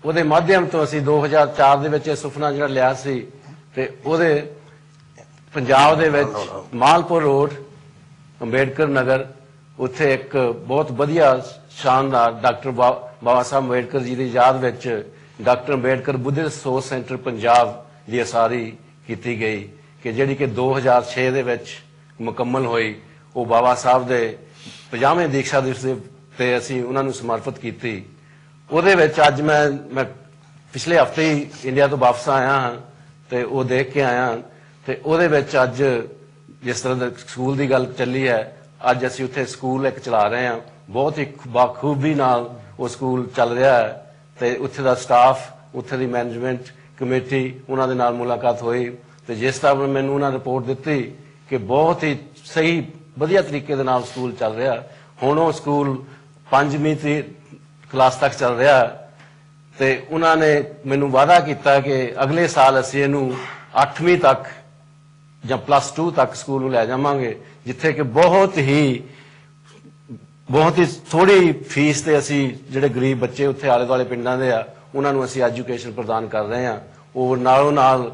ਉਹਦੇ ਮਾਧਿਅਮ ਤੋਂ ਅਸੀਂ 2004 ਦੇ ਵਿੱਚ ਇਹ ਸੁਪਨਾ ਜਿਹੜਾ ਲਿਆ ਸੀ ਤੇ ਉਹਦੇ ਪੰਜਾਬ ਦੇ ਵਿੱਚ ਮਾਲਪੁਰ ਰੋਡ, ਅੰਬੇਡਕਰ ਨਗਰ, ਉੱਥੇ ਇੱਕ ਬਹੁਤ ਵਧੀਆ ਸ਼ਾਨਦਾਰ ਡਾਕਟਰ ਬਾਬਾ ਸਾਹਿਬ ਅੰਬੇਡਕਰ ਜੀ ਦੀ ਯਾਦ ਵਿੱਚ doctor Ambedkar Buddhist resource centre Punjab ਦੀ ਉਸਾਰੀ ਕੀਤੀ ਗਈ ਕਿ ਜਿਹੜੀ ਕਿ 2006 ਦੇ ਵਿੱਚ ਮੁਕੰਮਲ ਹੋਈ। ਉਹ ਬਾਬਾ ਸਾਹਿਬ ਦੇ 50ਵੇਂ ਦੀਕਸ਼ਾ ਦਿਵਸ ਤੇ ਅਸੀਂ ਉਹਨਾਂ ਨੂੰ ਸਮਰਪਿਤ ਕੀਤੀ। ਉਹਦੇ ਵਿੱਚ ਅੱਜ ਮੈਂ ਪਿਛਲੇ ਹਫ਼ਤੇ ਹੀ ਇੰਡੀਆ ਤੋਂ ਵਾਪਸ ਆਇਆ ਹਾਂ ਤੇ ਉਹ ਦੇਖ ਕੇ ਆਇਆ ਤੇ ਉਹਦੇ ਵਿੱਚ ਅੱਜ ਜਿਸ ਤਰ੍ਹਾਂ ਦਾ ਸਕੂਲ ਦੀ ਗੱਲ ਚੱਲੀ ਹੈ, ਅੱਜ ਅਸੀਂ ਉੱਥੇ ਸਕੂਲ ਇੱਕ ਚਲਾ ਰਹੇ ਹਾਂ। ਬਹੁਤ ਹੀ ਬਾਖੂਬੀ ਨਾਲ ਉਹ ਸਕੂਲ ਚੱਲ ਰਿਹਾ ਹੈ ਤੇ ਉੱਥੇ ਦਾ ਸਟਾਫ, ਉੱਥੇ ਦੀ ਮੈਨੇਜਮੈਂਟ ਕਮੇਟੀ, ਉਹਨਾਂ ਦੇ ਨਾਲ ਮੁਲਾਕਾਤ ਹੋਈ ਤੇ ਜਿਸ ਤਰ੍ਹਾਂ ਮੈਨੂੰ ਉਹਨਾਂ ਰਿਪੋਰਟ ਦਿੱਤੀ ਕਿ ਬਹੁਤ ਹੀ ਸਹੀ ਵਧੀਆ ਤਰੀਕੇ ਦੇ ਨਾਲ ਸਕੂਲ ਚੱਲ ਰਿਹਾ। ਹੁਣ ਉਹ ਸਕੂਲ 5ਵੀਂ ਕਲਾਸ ਤੱਕ ਚੱਲ ਰਿਹਾ ਤੇ ਉਹਨਾਂ ਨੇ ਮੈਨੂੰ ਵਾਅਦਾ ਕੀਤਾ ਕਿ ਅਗਲੇ ਸਾਲ ਅਸੀਂ ਇਹਨੂੰ 8ਵੀਂ ਤੱਕ ਜਾਂ +2 ਤੱਕ ਸਕੂਲ ਨੂੰ ਲੈ ਜਾਵਾਂਗੇ, ਜਿੱਥੇ ਕਿ ਬਹੁਤ ਹੀ ਥੋੜੀ ਫੀਸ ਤੇ ਅਸੀਂ ਜਿਹੜੇ ਗਰੀਬ ਬੱਚੇ ਉੱਥੇ ਆਲੇ ਦੁਆਲੇ ਪਿੰਡਾਂ ਦੇ ਆ ਉਹਨਾਂ ਨੂੰ ਅਸੀਂ ਐਜੂਕੇਸ਼ਨ ਪ੍ਰਦਾਨ ਕਰ ਰਹੇ ਹਾਂ। ਉਹ ਨਾਲੋਂ ਨਾਲ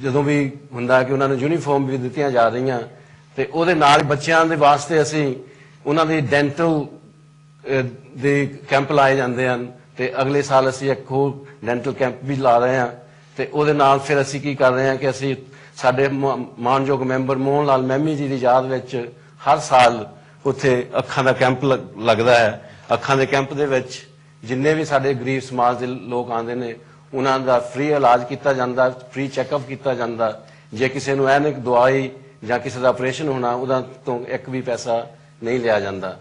ਜਦੋਂ ਵੀ ਹੁੰਦਾ ਕਿ ਉਹਨਾਂ ਨੂੰ ਯੂਨੀਫਾਰਮ ਵੀ ਦਿੱਤੀਆਂ ਜਾ ਰਹੀਆਂ ਤੇ ਉਹਦੇ ਨਾਲ ਬੱਚਿਆਂ ਦੇ ਵਾਸਤੇ ਅਸੀਂ ਉਹਨਾਂ ਦੀ ਡੈਂਟਲ ਦੇ ਕੈਂਪ ਲਾਏ ਜਾਂਦੇ ਹਨ ਤੇ ਅਗਲੇ ਸਾਲ ਅਸੀਂ ਇੱਕ ਹੋਰ ਡੈਂਟਲ ਕੈਂਪ ਵੀ ਲਾ ਰਹੇ ਹਾਂ ਤੇ ਉਹਦੇ ਨਾਲ ਫਿਰ ਅਸੀਂ ਕੀ ਕਰ ਰਹੇ ਹਾਂ ਕਿ ਅਸੀਂ ਸਾਡੇ ਮਾਨਯੋਗ ਮੈਂਬਰ ਮੋਹਨ ਲਾਲ ਮਹਿਮੀ ਜੀ ਦੀ ਯਾਦ ਵਿੱਚ ਹਰ ਸਾਲ ਉੱਥੇ ਅੱਖਾਂ ਦਾ ਕੈਂਪ ਲੱਗਦਾ ਹੈ। ਅੱਖਾਂ ਦੇ ਕੈਂਪ ਦੇ ਵਿੱਚ ਜਿੰਨੇ ਵੀ ਸਾਡੇ ਗਰੀਬ ਸਮਾਜ ਦੇ ਲੋਕ ਆਉਂਦੇ ਨੇ ਉਹਨਾਂ ਦਾ ਫ੍ਰੀ ਇਲਾਜ ਕੀਤਾ ਜਾਂਦਾ, ਫ੍ਰੀ ਚੈੱਕਅਪ ਕੀਤਾ ਜਾਂਦਾ। ਜੇ ਕਿਸੇ ਨੂੰ ਐਨਕ ਦਵਾਈ ਜਾਂ ਕਿਸੇ ਦਾ ਆਪਰੇਸ਼ਨ ਹੋਣਾ ਉਹਦਾ ਤੋਂ ਇੱਕ ਵੀ ਪੈਸਾ ਨਹੀਂ ਲਿਆ ਜਾਂਦਾ।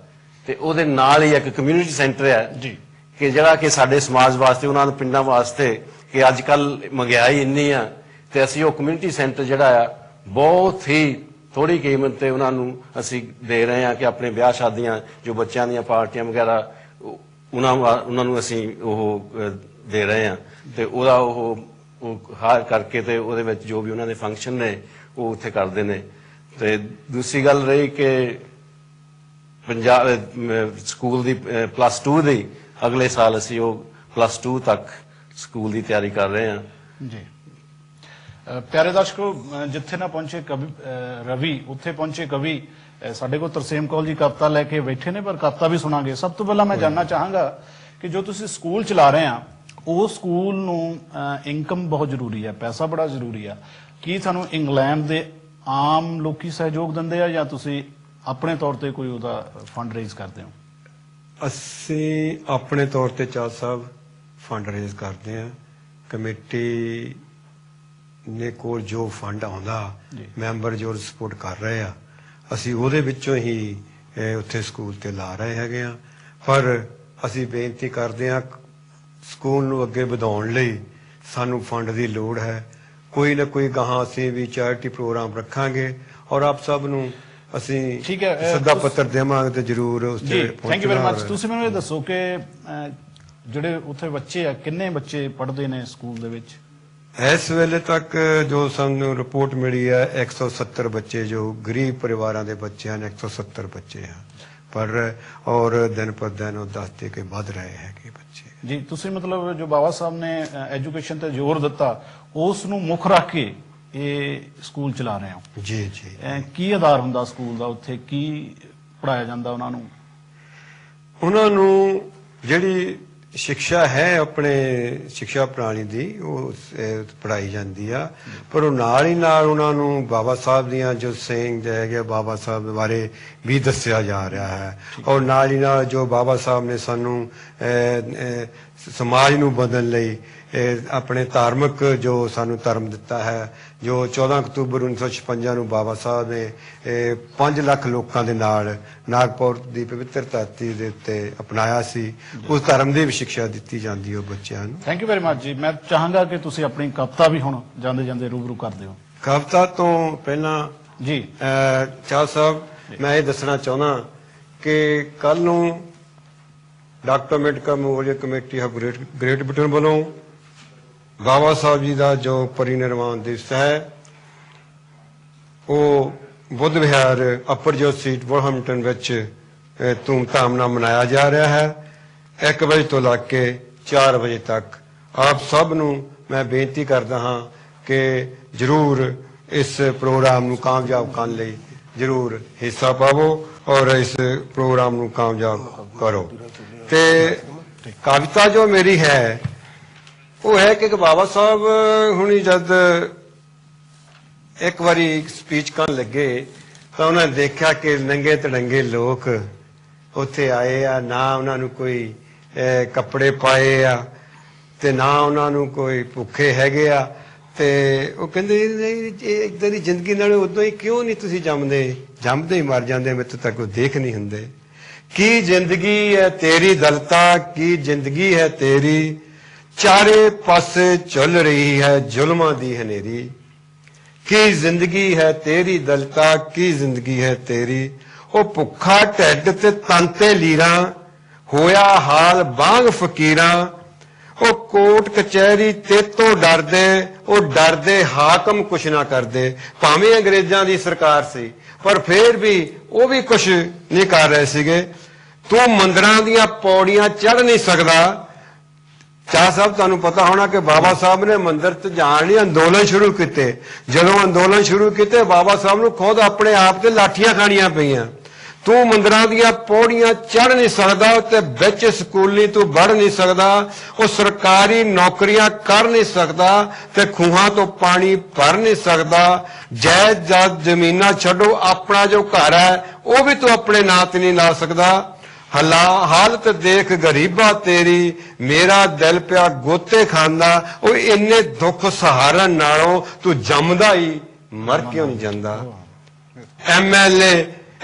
ਤੇ ਉਹਦੇ ਨਾਲ ਹੀ ਇੱਕ ਕਮਿਊਨਿਟੀ ਸੈਂਟਰ ਹੈ ਜੀ ਕਿ ਜਿਹੜਾ ਕਿ ਸਾਡੇ ਸਮਾਜ ਵਾਸਤੇ, ਉਹਨਾਂ ਦੇ ਪਿੰਡਾਂ ਵਾਸਤੇ ਕਿ ਅੱਜ ਕੱਲ ਮਹਿੰਗਾਈ ਇੰਨੀ ਆ ਤੇ ਅਸੀਂ ਉਹ ਕਮਿਊਨਿਟੀ ਸੈਂਟਰ ਜਿਹੜਾ ਆ ਬਹੁਤ ਹੀ ਥੋੜੀ ਕੀਮਤ ਤੇ ਉਹਨਾਂ ਨੂੰ ਅਸੀਂ ਦੇ ਰਹੇ ਹਾਂ ਕਿ ਆਪਣੇ ਵਿਆਹ ਸ਼ਾਦੀਆਂ ਜੋ ਬੱਚਿਆਂ ਦੀਆਂ ਪਾਰਟੀਆਂ ਵਗੈਰਾ ਉਹਨਾਂ ਨੂੰ ਅਸੀਂ ਉਹ ਦੇ ਰਹੇ ਹਾਂ ਤੇ ਉਹਦਾ ਉਹ ਹਾਰ ਕਰਕੇ ਤੇ ਉਹਦੇ ਵਿੱਚ ਜੋ ਵੀ ਉਹਨਾਂ ਦੇ ਫੰਕਸ਼ਨ ਨੇ ਉਹ ਉੱਥੇ ਕਰਦੇ ਨੇ। ਤੇ ਦੂਸਰੀ ਗੱਲ ਰਹੀ ਕਿ ਪੰਜਾਬ ਸਕੂਲ ਦੀ +2 ਦੀ ਅਗਲੇ ਸਾਲ ਅਸੀਂ ਉਹ +2 ਤੱਕ ਸਕੂਲ ਦੀ ਤਿਆਰੀ ਕਰ ਰਹੇ ਹਾਂ ਜੀ। ਪਿਆਰੇ ਦਰਸ਼ਕੋ, ਜਿੱਥੇ ਨਾ ਪਹੁੰਚੇ ਕਵੀ ਰਵੀ, ਉੱਥੇ ਪਹੁੰਚੇ ਕਵੀ। ਸਾਡੇ ਕੋਲ ਤਰਸੇਮ ਕੌਲ ਜੀ ਕਵਿਤਾ ਲੈ ਕੇ ਬੈਠੇ ਨੇ, ਪਰ ਕਵਿਤਾ ਵੀ ਸੁਣਾਂਗੇ। ਸਭ ਤੋਂ ਪਹਿਲਾਂ ਮੈਂ ਜਾਣਨਾ ਚਾਹਾਂਗਾ ਕਿ ਜੋ ਤੁਸੀਂ ਸਕੂਲ ਚਲਾ ਰਹੇ ਆ, ਉਹ ਸਕੂਲ ਨੂੰ ਇਨਕਮ ਬਹੁਤ ਜ਼ਰੂਰੀ ਹੈ, ਪੈਸਾ ਬੜਾ ਜ਼ਰੂਰੀ ਆ। ਕੀ ਤੁਹਾਨੂੰ ਇੰਗਲੈਂਡ ਦੇ ਆਮ ਲੋਕੀ ਸਹਿਯੋਗ ਦਿੰਦੇ ਆ ਜਾਂ ਤੁਸੀਂ ਆਪਣੇ ਤੌਰ ਤੇ ਕੋਈ ਉਹਦਾ ਫੰਡ ਰੇਜ਼ ਕਰਦੇ ਹੋ? ਅਸੀਂ ਆਪਣੇ ਤੌਰ ਤੇ ਚਾਲ ਸਾਹਿਬ ਫੰਡ ਰੇਜ਼ ਕਰਦੇ ਹਾਂ। ਕਮੇਟੀ ਨੇ ਕੋਲ ਜੋ ਫੰਡ ਆਉਂਦਾ, ਮੈਂਬਰ ਜੋ ਸਪੋਰਟ ਕਰ ਰਹੇ ਆ, ਅਸੀਂ ਉਹਦੇ ਵਿੱਚੋਂ ਹੀ ਉੱਥੇ ਸਕੂਲ ਤੇ ਲਾ ਰਹੇ ਹੈਗੇ ਆ। ਪਰ ਅਸੀਂ ਬੇਨਤੀ ਕਰਦੇ ਹਾਂ, ਸਕੂਲ ਨੂੰ ਅੱਗੇ ਵਧਾਉਣ ਲਈ ਸਾਨੂੰ ਫੰਡ ਦੀ ਲੋੜ ਹੈ। ਕੋਈ ਨਾ ਕੋਈ ਗਾਹਾਂ ਅਸੀਂ ਵੀ ਚੈਰਿਟੀ ਪ੍ਰੋਗਰਾਮ ਰੱਖਾਂਗੇ ਔਰ ਆਪ ਸਭ ਨੂੰ ਅਸੀਂ ਸੱਦਾ ਪੱਤਰ ਦੇਵਾਂਗੇ ਤੇ ਜ਼ਰੂਰ ਉਸ ਤੇ ਪਹੁੰਚਣਾ। Thank you very much. ਤੁਸੀਂ ਮੈਨੂੰ ਇਹ ਦੱਸੋ ਕਿ ਜਿਹੜੇ ਉੱਥੇ ਬੱਚੇ ਆ, ਕਿੰਨੇ ਬੱਚੇ ਪੜ੍ਹਦੇ ਨੇ ਸਕੂਲ ਦੇ ਵਿੱਚ? ਇਸ ਵੇਲੇ ਤੱਕ ਜੋ ਸਾਨੂੰ ਰਿਪੋਰਟ ਮਿਲੀ ਹੈ 170 ਬੱਚੇ ਜੋ ਗਰੀਬ ਪਰਿਵਾਰਾਂ ਦੇ ਬੱਚੇ ਹਨ, 170 ਬੱਚੇ ਹਨ। ਪਰ ਔਰ ਦਿਨ ਪਰ ਦਿਨ ਉਹ ਦੱਸਦੇ ਕਿ ਵੱਧ ਰਹੇ ਹੈਗੇ ਬੱਚੇ ਜੀ। ਤੁਸੀਂ ਮਤਲਬ ਜੋ ਬਾਬਾ ਸਾਹਿਬ ਨੇ ਐਜੂਕੇਸ਼ਨ ਤੇ ਜ਼ੋਰ ਦਿੱਤਾ, ਉਸ ਨੂੰ ਮੁੱਖ ਰੱਖ ਕੇ ਇਹ ਸਕੂਲ ਚਲਾ ਰਹੇ ਹੋ? ਜੀ ਜੀ। ਕੀ ਆਧਾਰ ਹੁੰਦਾ ਸਕੂਲ ਦਾ? ਉੱਥੇ ਕੀ ਪੜਾਇਆ ਜਾਂਦਾ ਉਹਨਾਂ ਨੂੰ? ਉਹਨਾਂ ਨੂੰ ਜਿਹੜੀ ਸਿੱਖਿਆ ਹੈ ਆਪਣੇ ਸਿੱਖਿਆ ਪ੍ਰਣਾਲੀ ਦੀ ਉਹ ਪੜਾਈ ਜਾਂਦੀ ਆ, ਪਰ ਉਹ ਨਾਲ ਹੀ ਨਾਲ ਉਹਨਾਂ ਨੂੰ ਬਾਬਾ ਸਾਹਿਬ ਦੀਆਂ ਜੋ ਸੇਇੰਗ ਹੈਗੇ ਬਾਬਾ ਸਾਹਿਬ ਬਾਰੇ ਵੀ ਦੱਸਿਆ ਜਾ ਰਿਹਾ ਹੈ। ਔਰ ਨਾਲ ਹੀ ਨਾਲ ਜੋ ਬਾਬਾ ਸਾਹਿਬ ਨੇ ਸਾਨੂੰ ਸਮਾਜ ਨੂੰ ਬਦਲਣ ਲਈ ਆਪਣੇ ਧਾਰਮਿਕ ਜੋ ਸਾਨੂੰ ਧਰਮ ਦਿੱਤਾ ਹੈ, ਜੋ 14 ਅਕਤੂਬਰ 1956 ਨੂੰ ਬਾਬਾ ਸਾਹਿਬ ਨੇ 5 ਲੱਖ ਲੋਕਾਂ ਦੇ ਨਾਲ ਨਾਗਪੁਰ ਦੀ ਪਵਿੱਤਰ ਧਰਤੀ ਦੇ ਉੱਤੇ ਅਪਣਾਇਆ ਸੀ, ਉਸ ਧਰਮ ਦੀ ਵੀ ਸਿੱਖਿਆ ਦਿੱਤੀ ਜਾਂਦੀ ਹੈ ਬੱਚਿਆਂ ਨੂੰ। ਥੈਂਕ ਯੂ ਵੈਰੀ ਮਚ ਜੀ। ਮੈਂ ਚਾਹਾਂਗਾ ਕਿ ਤੁਸੀਂ ਆਪਣੀ ਕਵਿਤਾ ਵੀ ਹੁਣ ਜਾਂਦੇ ਜਾਂਦੇ ਰੂਬਰੂ ਕਰ ਦਿਓ। ਕਵਿਤਾ ਤੋਂ ਪਹਿਲਾਂ ਜੀ ਚਾਹ ਸਾਹਿਬ, ਮੈਂ ਇਹ ਦੱਸਣਾ ਚਾਹੁੰਦਾ ਕਿ ਕੱਲ ਨੂੰ doctor Ambedkar memorial committee of great Britain ਵੱਲੋਂ ਬਾਬਾ ਸਾਹਿਬ ਜੀ ਦਾ ਜੋ ਪਰਿਨਿਰਵਾਣ ਦਿਵਸ ਹੈ ਉਹ ਬੁੱਧ ਵਿਹਾਰ ਅਪਰ ਜੋਤ ਸਟਰੀਟ ਵੋਲਹੈਂਪਟਨ ਵਿੱਚ ਧੂਮਧਾਮ ਨਾਲ ਮਨਾਇਆ ਜਾ ਰਿਹਾ ਹੈ। 1 ਵਜੇ ਤੋਂ ਲੱਗ ਕੇ 4 ਵਜੇ ਤੱਕ ਆਪ ਸਭ ਨੂੰ ਮੈਂ ਬੇਨਤੀ ਕਰਦਾ ਹਾਂ ਕਿ ਜ਼ਰੂਰ ਇਸ ਪ੍ਰੋਗਰਾਮ ਨੂੰ ਕਾਮਯਾਬ ਕਰਨ ਲਈ ਜ਼ਰੂਰ ਹਿੱਸਾ ਪਾਵੋ ਔਰ ਇਸ ਪ੍ਰੋਗਰਾਮ ਨੂੰ ਕਾਮਯਾਬ ਕਰੋ। ਤੇ ਕਵਿਤਾ ਜੋ ਮੇਰੀ ਹੈ ਉਹ ਹੈ ਕਿ ਬਾਬਾ ਸਾਹਿਬ ਹੁਣੀ ਜਦ ਇੱਕ ਵਾਰੀ ਸਪੀਚ ਕਰਨ ਲੱਗੇ ਤਾਂ ਉਹਨਾਂ ਨੇ ਦੇਖਿਆ ਕਿ ਨੰਗੇ ਤੜੰਗੇ ਲੋਕ ਉੱਥੇ ਆਏ ਆ, ਨਾ ਉਹਨਾਂ ਨੂੰ ਕੋਈ ਕੱਪੜੇ ਪਾਏ ਆ ਤੇ ਨਾ ਉਹਨਾਂ ਨੂੰ ਕੋਈ ਭੁੱਖੇ ਹੈਗੇ ਆ, ਤੇ ਉਹ ਕਹਿੰਦੇ ਇਦਾਂ ਦੀ ਜ਼ਿੰਦਗੀ ਨਾਲ ਉਦੋਂ ਹੀ ਕਿਉਂ ਨਹੀਂ ਤੁਸੀਂ ਜੰਮਦੇ ਹੀ ਮਰ ਜਾਂਦੇ, ਮੇਰੇ ਤੱਕ ਉਹ ਦੇਖ ਨਹੀਂ ਹੁੰਦੇ। ਕੀ ਜ਼ਿੰਦਗੀ ਹੈ ਤੇਰੀ ਦਲਤਾ, ਕੀ ਜ਼ਿੰਦਗੀ ਹੈ ਤੇਰੀ, ਚਾਰੇ ਪਾਸੇ ਚੱਲ ਰਹੀ ਹੈ ਜ਼ੁਲਮਾਂ ਦੀ ਹਨੇਰੀ। ਕੀ ਜ਼ਿੰਦਗੀ ਹੈ ਤੇਰੀ ਦਲਤਾ, ਕੀ ਜ਼ਿੰਦਗੀ ਹੈ ਤੇਰੀ, ਉਹ ਭੁੱਖਾ ਢਿੱਡ ਤੇ ਤਨ ਤੇ ਲੀਰਾਂ, ਹੋਇਆ ਹਾਲ ਬਾਂਗ ਫਕੀਰਾਂ। ਉਹ ਕੋਟ ਕਚਹਿਰੀ ਤੇਤੋਂ ਡਰਦੇ, ਉਹ ਡਰਦੇ ਹਾਕਮ ਕੁਛ ਨਾ ਕਰਦੇ। ਭਾਵੇਂ ਅੰਗਰੇਜ਼ਾਂ ਦੀ ਸਰਕਾਰ ਸੀ ਪਰ ਫੇਰ ਵੀ ਉਹ ਵੀ ਕੁਛ ਨਹੀਂ ਕਰ ਰਹੇ ਸੀਗੇ। ਤੂੰ ਮੰਦਰਾਂ ਦੀਆਂ ਪੌੜੀਆਂ ਚੜ੍ਹ ਨਹੀਂ ਸਕਦਾ। ਚਾਹ ਸਾਹਿਬ ਤੁਹਾਨੂੰ ਪਤਾ ਹੋਣਾ ਕਿ ਬਾਬਾ ਸਾਹਿਬ ਨੇ ਮੰਦਿਰ ਤੇ ਜਾਣ ਲਈ ਅੰਦੋਲਨ ਸ਼ੁਰੂ ਕੀਤੇ। ਜਦੋਂ ਅੰਦੋਲਨ ਸ਼ੁਰੂ ਕੀਤੇ ਬਾਬਾ ਸਾਹਿਬ ਨੂੰ ਖੁਦ ਆਪਣੇ ਆਪ ਤੇ ਲਾਠੀਆਂ ਖਾਣੀਆਂ ਪਈਆਂ। ਤੂੰ ਮੰਦਰਾਂ ਦੀਆਂ ਪੌੜੀਆਂ ਚੜ੍ਹ ਨਹੀਂ ਸਕਦਾ ਤੇ ਵਿੱਚ ਸਕੂਲੀ ਤੂੰ ਵੜ ਨਹੀਂ ਸਕਦਾ, ਉਹ ਸਰਕਾਰੀ ਨੌਕਰੀਆਂ ਕਰ ਨਹੀਂ ਸਕਦਾ ਤੇ ਖੂਹਾਂ ਤੋਂ ਪਾਣੀ ਭਰ ਨਹੀਂ ਸਕਦਾ। ਜਾਇਦਾਦ ਜ਼ਮੀਨਾਂ ਛੱਡੋ, ਆਪਣਾ ਜੋ ਘਰ ਹੈ ਉਹ ਵੀ ਤੂੰ ਆਪਣੇ ਨਾਂ ਤੇ ਨਹੀਂ ਲਾ ਸਕਦਾ। ਹਾਲਤ ਦੇਖ ਗਰੀਬਾ ਤੇਰੀ, ਮੇਰਾ ਦਿਲ ਪਿਆ ਗੋਤੇ ਖਾਂਦਾ। ਉਹ ਇੰਨੇ ਦੁੱਖ ਸਹਾਰਨ ਨਾਲੋਂ ਤੂੰ ਜੰਮਦਾ ਹੀ ਮਰ ਕਿਉਂ ਨਹੀਂ ਜਾਂਦਾ। MLA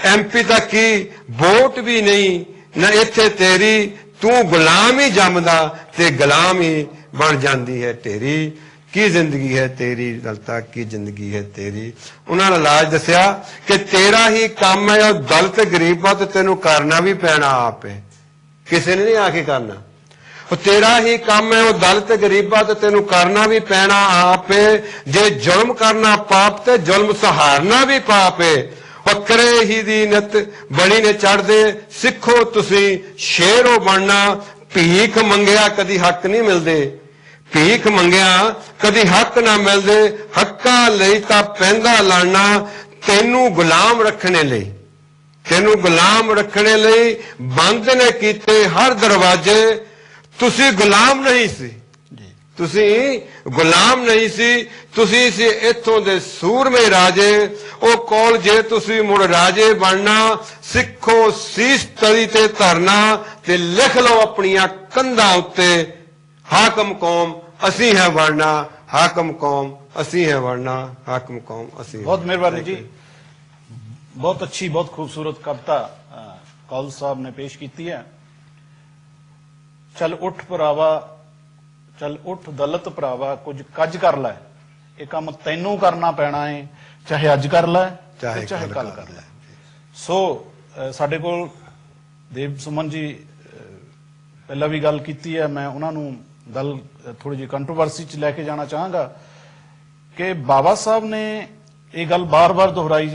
MP ਤੱਕ ਕੀ ਵੋਟ ਵੀ ਨਹੀਂ ਨਾ ਇੱਥੇ ਤੇਰੀ, ਤੂੰ ਗੁਲਾਮ ਹੀ ਜੰਮਦਾ ਤੇ ਗੁਲਾਮ ਹੀ ਬਣ ਜਾਂਦੀ ਹੈ ਢੇਰੀ। ਕੀ ਜ਼ਿੰਦਗੀ ਹੈ ਤੇਰੀ ਦਲਤਾ, ਕੀ ਜ਼ਿੰਦਗੀ ਹੈ ਤੇਰੀ। ਉਹਨਾਂ ਨੇ ਇਲਾਜ ਦੱਸਿਆ ਕਿ ਤੇਰਾ ਹੀ ਕੰਮ ਹੈ ਉਹ ਦਲਿਤ ਗਰੀਬਾਂ ਤੇ ਤੈਨੂੰ ਕਰਨਾ ਵੀ ਪੈਣਾ ਆਪੇ, ਕਿਸੇ ਨੇ ਨਹੀਂ ਆ ਕੇ ਕਰਨਾ। ਉਹ ਤੇਰਾ ਹੀ ਕੰਮ ਹੈ ਉਹ ਦਲਿਤ ਗਰੀਬਾਂ ਤੇ ਤੈਨੂੰ ਕਰਨਾ ਵੀ ਪੈਣਾ ਆਪੇ। ਜੇ ਜ਼ੁਲਮ ਕਰਨਾ ਪਾਪ ਤੇ ਜ਼ੁਲਮ ਸਹਾਰਨਾ ਵੀ ਪਾਪ ਹੈ। ਬੱਕਰੇ ਹੀ ਦੀ ਨਿਤ ਬਣੀ ਨੇ ਚੜਦੇ, ਸਿੱਖੋ ਤੁਸੀਂ ਸ਼ੇਰੋ ਬਣਨਾ। ਭੀਖ ਮੰਗਿਆ ਕਦੀ ਹੱਕ ਨਹੀਂ ਮਿਲਦੇ, ਭੀਖ ਮੰਗਿਆ ਕਦੀ ਹੱਕ ਨਾ ਮਿਲਦੇ। ਹੱਕਾਂ ਲਈ ਤਾਂ ਪੈਂਦਾ ਲੜਨਾ, ਤੈਨੂੰ ਗੁਲਾਮ ਰੱਖਣੇ ਲਈ, ਤੈਨੂੰ ਗੁਲਾਮ ਰੱਖਣੇ ਲਈ ਬੰਦ ਨੇ ਕੀਤੇ ਹਰ ਦਰਵਾਜ਼ੇ। ਤੁਸੀਂ ਗੁਲਾਮ ਨਹੀਂ ਸੀ, ਤੁਸੀਂ ਗੁਲਾਮ ਨਹੀਂ ਸੀ, ਤੁਸੀਂ ਸੀ ਇੱਥੋਂ ਦੇ ਸੂਰਮੇ ਰਾਜੇ। ਉਹ ਕੋਲ ਜੇ ਤੁਸੀਂ ਮੁੜ ਰਾਜੇ ਬਣਨਾ, ਸਿੱਖੋ ਸੀਸ ਤਲੀ ਤੇ ਧਰਨਾ ਤੇ ਲਿਖ ਲਓ ਆਪਣੀਆਂ ਕੰਧਾਂ ਉੱਤੇ, ਹਾਕਮ ਕੌਮ ਅਸੀਂ ਹੈ ਬਣਨਾ, ਹਾਕਮ ਕੌਮ ਅਸੀਂ ਹੈ ਬਣਨਾ, ਹਾਕਮ ਕੌਮ ਅਸੀਂ। ਬਹੁਤ ਮਿਹਰਬਾਨੀ ਜੀ, ਬਹੁਤ ਅੱਛੀ ਬਹੁਤ ਖੂਬਸੂਰਤ ਕਵਿਤਾ ਕੌਲ ਸਾਹਿਬ ਨੇ ਪੇਸ਼ ਕੀਤੀ ਹੈ। ਚੱਲ ਉੱਠ ਭਰਾਵਾ, ਚੱਲ ਉੱਠ ਦਲਿਤ ਭਰਾਵਾ, ਕੁਝ ਕੱਜ ਕਰ ਲੈ, ਇਹ ਕੰਮ ਤੈਨੂੰ ਕਰਨਾ ਪੈਣਾ ਹੈ, ਚਾਹੇ ਅੱਜ ਕਰ ਲੈ ਚਾਹੇ ਕੱਲ ਕਰ ਲੈ। ਸੋ ਸਾਡੇ ਕੋਲ ਦੇਵ ਸੁਮਨ ਜੀ ਪਹਿਲਾਂ ਵੀ ਗੱਲ ਕੀਤੀ ਹੈ, ਮੈਂ ਉਹਨਾਂ ਨੂੰ ਗੱਲ ਥੋੜੀ ਜਿਹੀ ਕੰਟਰੋਵਰਸੀ ਚ ਲੈ ਕੇ ਜਾਣਾ ਚਾਹਾਂਗਾ ਕਿ ਬਾਬਾ ਸਾਹਿਬ ਨੇ ਇਹ ਗੱਲ ਬਾਰ-ਬਾਰ ਦੁਹਰਾਈ